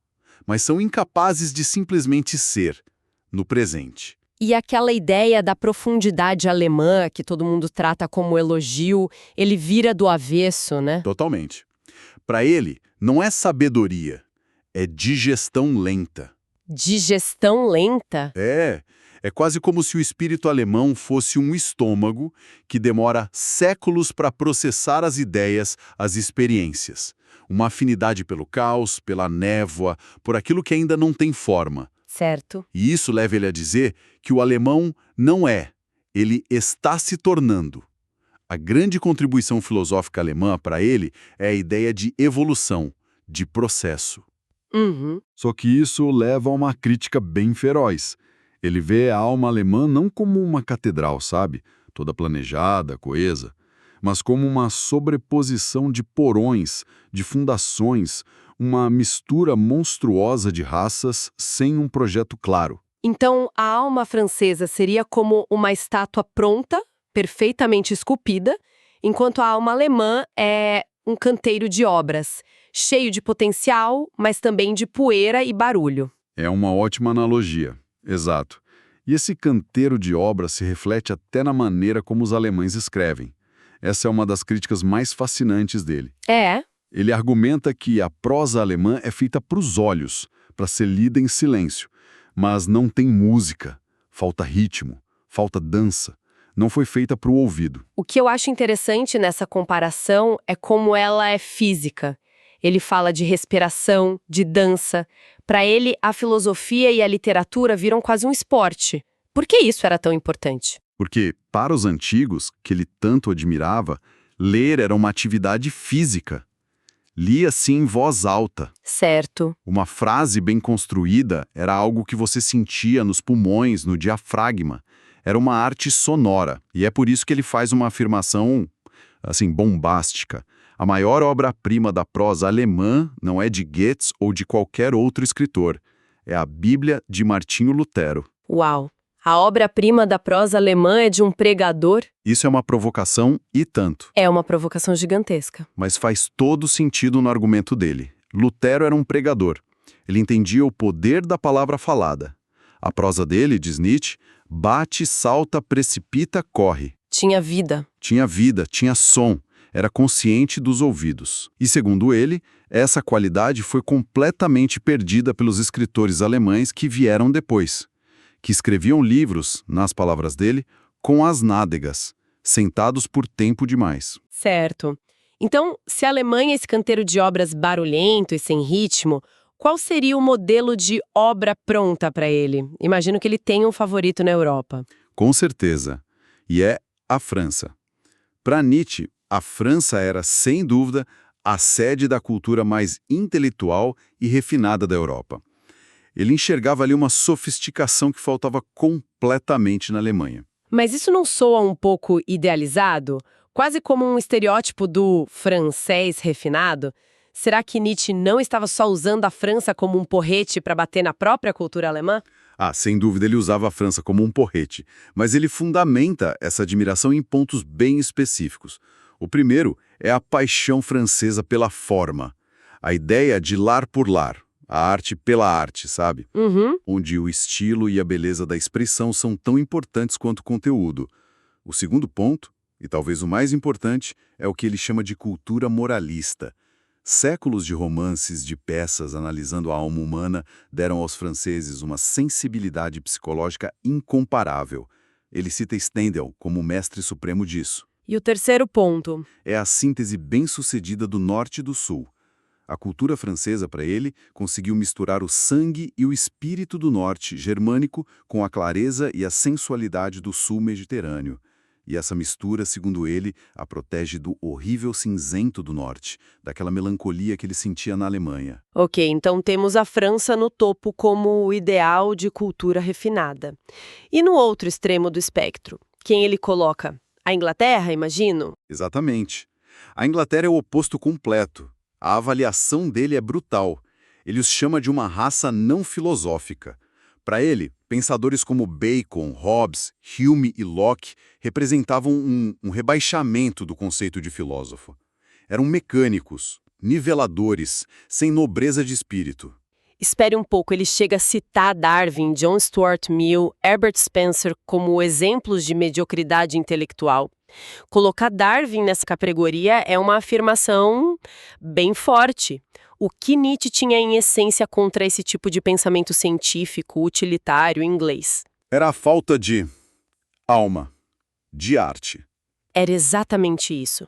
mas são incapazes de simplesmente ser, no presente. E aquela ideia da profundidade alemã, que todo mundo trata como elogio, ele vira do avesso, né? Totalmente. Para ele, não é sabedoria, é digestão lenta. Digestão lenta? É quase como se o espírito alemão fosse um estômago que demora séculos para processar as ideias, as experiências. Uma afinidade pelo caos, pela névoa, por aquilo que ainda não tem forma. Certo. E isso leva ele a dizer que o alemão não é, ele está se tornando. A grande contribuição filosófica alemã para ele é a ideia de evolução, de processo. Só que isso leva a uma crítica bem feroz. Ele vê a alma alemã não como uma catedral, sabe? Toda planejada, coesa, mas como uma sobreposição de porões, de fundações, uma mistura monstruosa de raças sem um projeto claro. Então, a alma francesa seria como uma estátua pronta, perfeitamente esculpida, enquanto a alma alemã é um canteiro de obras, cheio de potencial, mas também de poeira e barulho. É uma ótima analogia. Exato. E esse canteiro de obras se reflete até na maneira como os alemães escrevem. Essa é uma das críticas mais fascinantes dele. Ele argumenta que a prosa alemã é feita para os olhos, para ser lida em silêncio, mas não tem música, falta ritmo, falta dança, não foi feita para o ouvido. O que eu acho interessante nessa comparação é como ela é física. Ele fala de respiração, de dança. Para ele, a filosofia e a literatura viram quase um esporte. Por que isso era tão importante? Porque, para os antigos, que ele tanto admirava, ler era uma atividade física. Lia-se em voz alta. Certo. Uma frase bem construída era algo que você sentia nos pulmões, no diafragma. Era uma arte sonora, e é por isso que ele faz uma afirmação, assim, bombástica. A maior obra-prima da prosa alemã não é de Goethe ou de qualquer outro escritor. É a Bíblia de Martinho Lutero. Uau! A obra-prima da prosa alemã é de um pregador? Isso é uma provocação e tanto, É uma provocação gigantesca. mas faz todo sentido no argumento dele. Lutero era um pregador. Ele entendia o poder da palavra falada. A prosa dele, diz Nietzsche, bate, salta, precipita, corre. Tinha vida. Tinha vida, tinha som, era consciente dos ouvidos. E, segundo ele, essa qualidade foi completamente perdida pelos escritores alemães que vieram depois, que escreviam livros, nas palavras dele, com as nádegas, sentados por tempo demais. Certo. Então, se a Alemanha é esse canteiro de obras barulhento e sem ritmo, qual seria o modelo de obra pronta para ele? Imagino que ele tenha um favorito na Europa. Com certeza. E é a França. Para Nietzsche, a França era, sem dúvida, a sede da cultura mais intelectual e refinada da Europa. Ele enxergava ali uma sofisticação que faltava completamente na Alemanha. Mas isso não soa um pouco idealizado? Quase como um estereótipo do francês refinado? Será que Nietzsche não estava só usando a França como um porrete para bater na própria cultura alemã? Ah, sem dúvida ele usava a França como um porrete, mas ele fundamenta essa admiração em pontos bem específicos. O primeiro é a paixão francesa pela forma, a ideia de lar por lar, a arte pela arte, sabe? Uhum. Onde o estilo e a beleza da expressão são tão importantes quanto o conteúdo. O segundo ponto, e talvez o mais importante, é o que ele chama de cultura moralista. Séculos de romances, de peças analisando a alma humana deram aos franceses uma sensibilidade psicológica incomparável. Ele cita Stendhal como o mestre supremo disso. E o terceiro ponto? É a síntese bem-sucedida do norte e do sul. A cultura francesa, para ele, conseguiu misturar o sangue e o espírito do norte germânico com a clareza e a sensualidade do sul mediterrâneo. E essa mistura, segundo ele, a protege do horrível cinzento do norte, daquela melancolia que ele sentia na Alemanha. Ok, então temos a França no topo como o ideal de cultura refinada. E no outro extremo do espectro, quem ele coloca? A Inglaterra, imagino? Exatamente. A Inglaterra é o oposto completo. A avaliação dele é brutal. Ele os chama de uma raça não filosófica. Para ele, pensadores como Bacon, Hobbes, Hume e Locke representavam um rebaixamento do conceito de filósofo. Eram mecânicos, niveladores, sem nobreza de espírito. Espere um pouco, ele chega a citar Darwin, John Stuart Mill, Herbert Spencer como exemplos de mediocridade intelectual. Colocar Darwin nessa categoria é uma afirmação bem forte. O que Nietzsche tinha em essência contra esse tipo de pensamento científico, utilitário, inglês? Era a falta de alma, de arte. Era exatamente isso.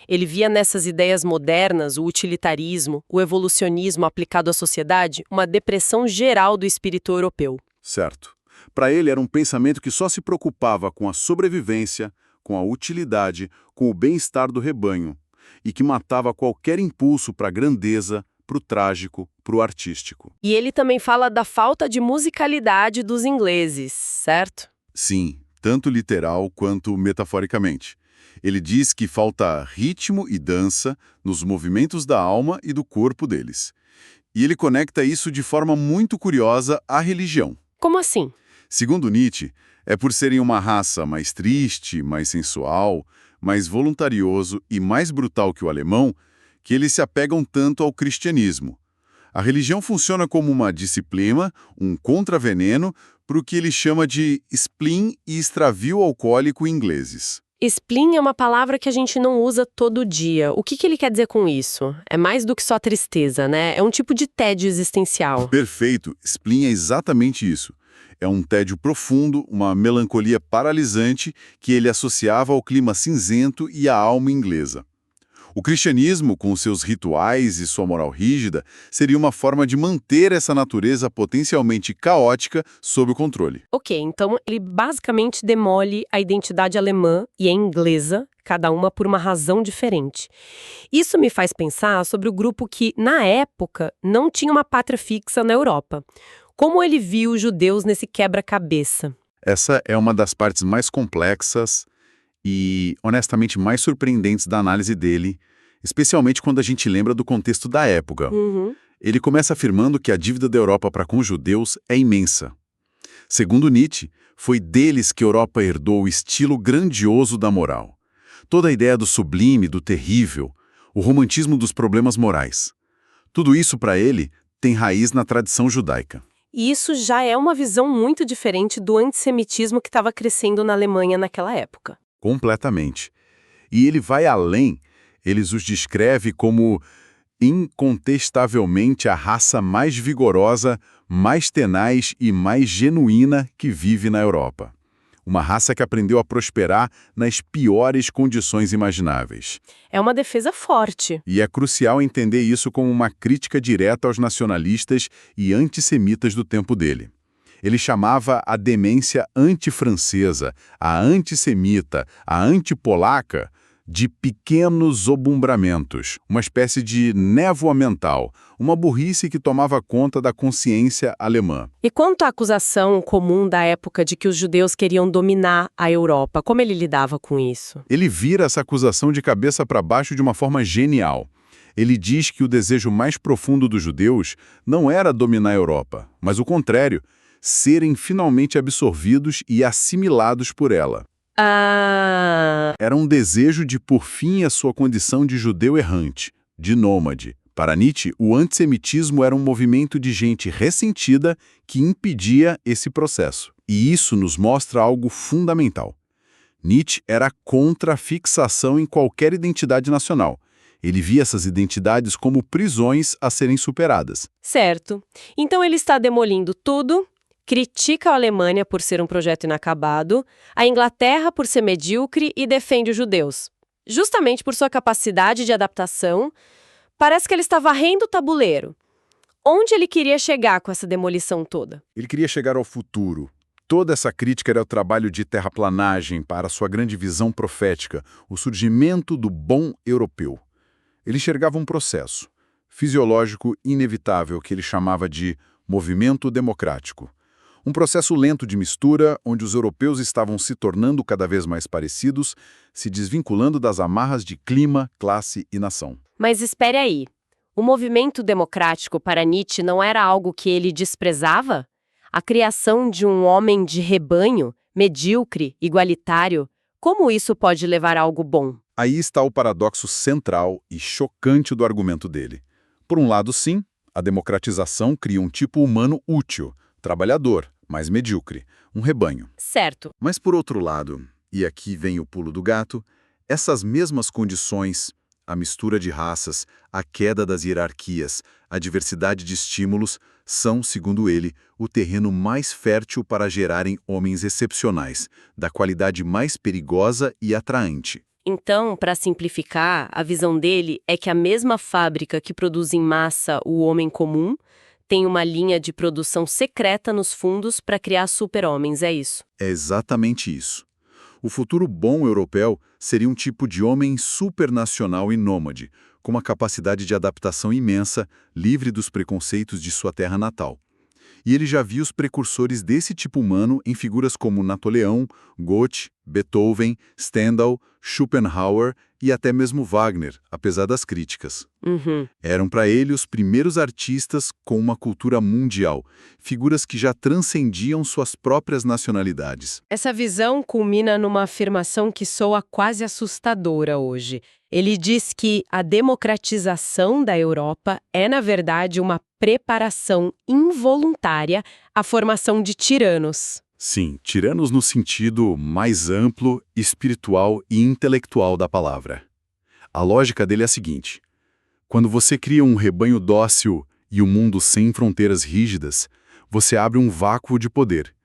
Ele via nessas ideias modernas, o utilitarismo, o evolucionismo aplicado à sociedade, uma depressão geral do espírito europeu. Certo. Para ele era um pensamento que só se preocupava com a sobrevivência, com a utilidade, com o bem-estar do rebanho, e que matava qualquer impulso para a grandeza, para o trágico, para o artístico. E ele também fala da falta de musicalidade dos ingleses, certo? Sim, tanto literal quanto metaforicamente. Ele diz que falta ritmo e dança nos movimentos da alma e do corpo deles. E ele conecta isso de forma muito curiosa à religião. Como assim? Segundo Nietzsche, é por serem uma raça mais triste, mais sensual, mais voluntarioso e mais brutal que o alemão, que eles se apegam tanto ao cristianismo. A religião funciona como uma disciplina, um contraveneno, para o que ele chama de spleen e extravio alcoólico ingleses. Spleen é uma palavra que a gente não usa todo dia. O que ele quer dizer com isso? É mais do que só tristeza, né? É um tipo de tédio existencial. Perfeito. Spleen é exatamente isso. É um tédio profundo, uma melancolia paralisante que ele associava ao clima cinzento e à alma inglesa. O cristianismo, com seus rituais e sua moral rígida, seria uma forma de manter essa natureza potencialmente caótica sob o controle. Ok, então ele basicamente demole a identidade alemã e a inglesa, cada uma por uma razão diferente. Isso me faz pensar sobre o grupo que, na época, não tinha uma pátria fixa na Europa. Como ele viu os judeus nesse quebra-cabeça? Essa é uma das partes mais complexas e, honestamente, mais surpreendentes da análise dele, especialmente quando a gente lembra do contexto da época. Ele começa afirmando que a dívida da Europa para com os judeus é imensa. Segundo Nietzsche, foi deles que a Europa herdou o estilo grandioso da moral. Toda a ideia do sublime, do terrível, o romantismo dos problemas morais. Tudo isso, para ele, tem raiz na tradição judaica. E isso já é uma visão muito diferente do antissemitismo que estava crescendo na Alemanha naquela época. Completamente. E ele vai além, ele os descreve como incontestavelmente a raça mais vigorosa, mais tenaz e mais genuína que vive na Europa. Uma raça que aprendeu a prosperar nas piores condições imagináveis. É uma defesa forte. E é crucial entender isso como uma crítica direta aos nacionalistas e antissemitas do tempo dele. Ele chamava a demência antifrancesa, a antissemita, a antipolaca, de pequenos obumbramentos, uma espécie de névoa mental, uma burrice que tomava conta da consciência alemã. E quanto à acusação comum da época de que os judeus queriam dominar a Europa, como ele lidava com isso? Ele vira essa acusação de cabeça para baixo de uma forma genial. Ele diz que o desejo mais profundo dos judeus não era dominar a Europa, mas o contrário, serem finalmente absorvidos e assimilados por ela. Era um desejo de pôr fim à sua condição de judeu errante, de nômade. Para Nietzsche, o antissemitismo era um movimento de gente ressentida que impedia esse processo. E isso nos mostra algo fundamental. Nietzsche era contra a fixação em qualquer identidade nacional. Ele via essas identidades como prisões a serem superadas. Certo. Então ele está demolindo tudo, critica a Alemanha por ser um projeto inacabado, a Inglaterra por ser medíocre e defende os judeus. Justamente por sua capacidade de adaptação, parece que ele está varrendo o tabuleiro. Onde ele queria chegar com essa demolição toda? Ele queria chegar ao futuro. Toda essa crítica era o trabalho de terraplanagem para sua grande visão profética, o surgimento do bom europeu. Ele enxergava um processo fisiológico inevitável que ele chamava de movimento democrático. Um processo lento de mistura, onde os europeus estavam se tornando cada vez mais parecidos, se desvinculando das amarras de clima, classe e nação. Mas espere aí. O movimento democrático para Nietzsche não era algo que ele desprezava? A criação de um homem de rebanho, medíocre, igualitário, como isso pode levar a algo bom? Aí está o paradoxo central e chocante do argumento dele. Por um lado, sim, a democratização cria um tipo humano útil, trabalhador, mais medíocre, um rebanho. Certo. Mas por outro lado, e aqui vem o pulo do gato, essas mesmas condições, a mistura de raças, a queda das hierarquias, a diversidade de estímulos, são, segundo ele, o terreno mais fértil para gerarem homens excepcionais, da qualidade mais perigosa e atraente. Então, para simplificar, a visão dele é que a mesma fábrica que produz em massa o homem comum tem uma linha de produção secreta nos fundos para criar super-homens, é isso? É exatamente isso. O futuro bom europeu seria um tipo de homem supernacional e nômade, com uma capacidade de adaptação imensa, livre dos preconceitos de sua terra natal. E ele já viu os precursores desse tipo humano em figuras como Napoleão, Goethe, Beethoven, Stendhal, Schopenhauer e até mesmo Wagner, apesar das críticas. Eram para ele os primeiros artistas com uma cultura mundial, figuras que já transcendiam suas próprias nacionalidades. Essa visão culmina numa afirmação que soa quase assustadora hoje. Ele diz que a democratização da Europa é, na verdade, uma preparação involuntária à formação de tiranos. Sim, tiranos no sentido mais amplo, espiritual e intelectual da palavra. A lógica dele é a seguinte: quando você cria um rebanho dócil e um mundo sem fronteiras rígidas, você abre um vácuo de poder.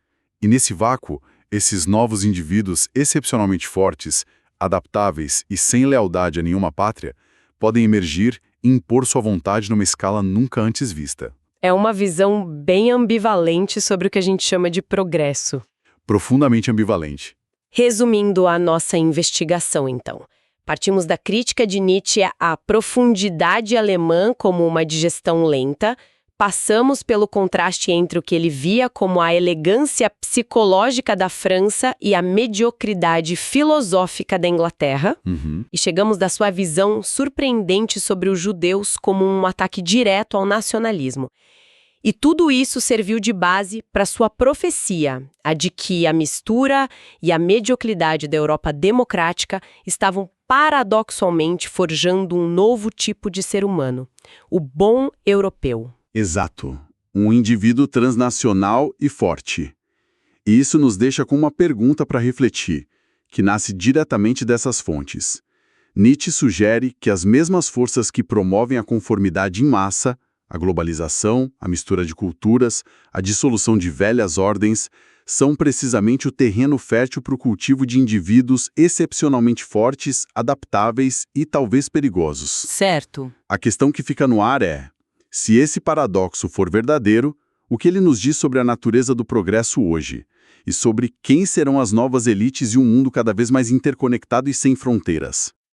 E nesse vácuo, esses novos indivíduos excepcionalmente fortes, adaptáveis e sem lealdade a nenhuma pátria, podem emergir e impor sua vontade numa escala nunca antes vista. É uma visão bem ambivalente sobre o que a gente chama de progresso. Profundamente ambivalente. Resumindo a nossa investigação, então. Partimos da crítica de Nietzsche à profundidade alemã como uma digestão lenta, passamos pelo contraste entre o que ele via como a elegância psicológica da França e a mediocridade filosófica da Inglaterra, e chegamos da sua visão surpreendente sobre os judeus como um ataque direto ao nacionalismo. E tudo isso serviu de base para sua profecia, a de que a mistura e a mediocridade da Europa democrática estavam paradoxalmente forjando um novo tipo de ser humano, o bom europeu. Exato. Um indivíduo transnacional e forte. E isso nos deixa com uma pergunta para refletir, que nasce diretamente dessas fontes. Nietzsche sugere que as mesmas forças que promovem a conformidade em massa, a globalização, a mistura de culturas, a dissolução de velhas ordens, são precisamente o terreno fértil para o cultivo de indivíduos excepcionalmente fortes, adaptáveis e talvez perigosos. Certo. A questão que fica no ar é: se esse paradoxo for verdadeiro, o que ele nos diz sobre a natureza do progresso hoje? E sobre quem serão as novas elites e um mundo cada vez mais interconectado e sem fronteiras?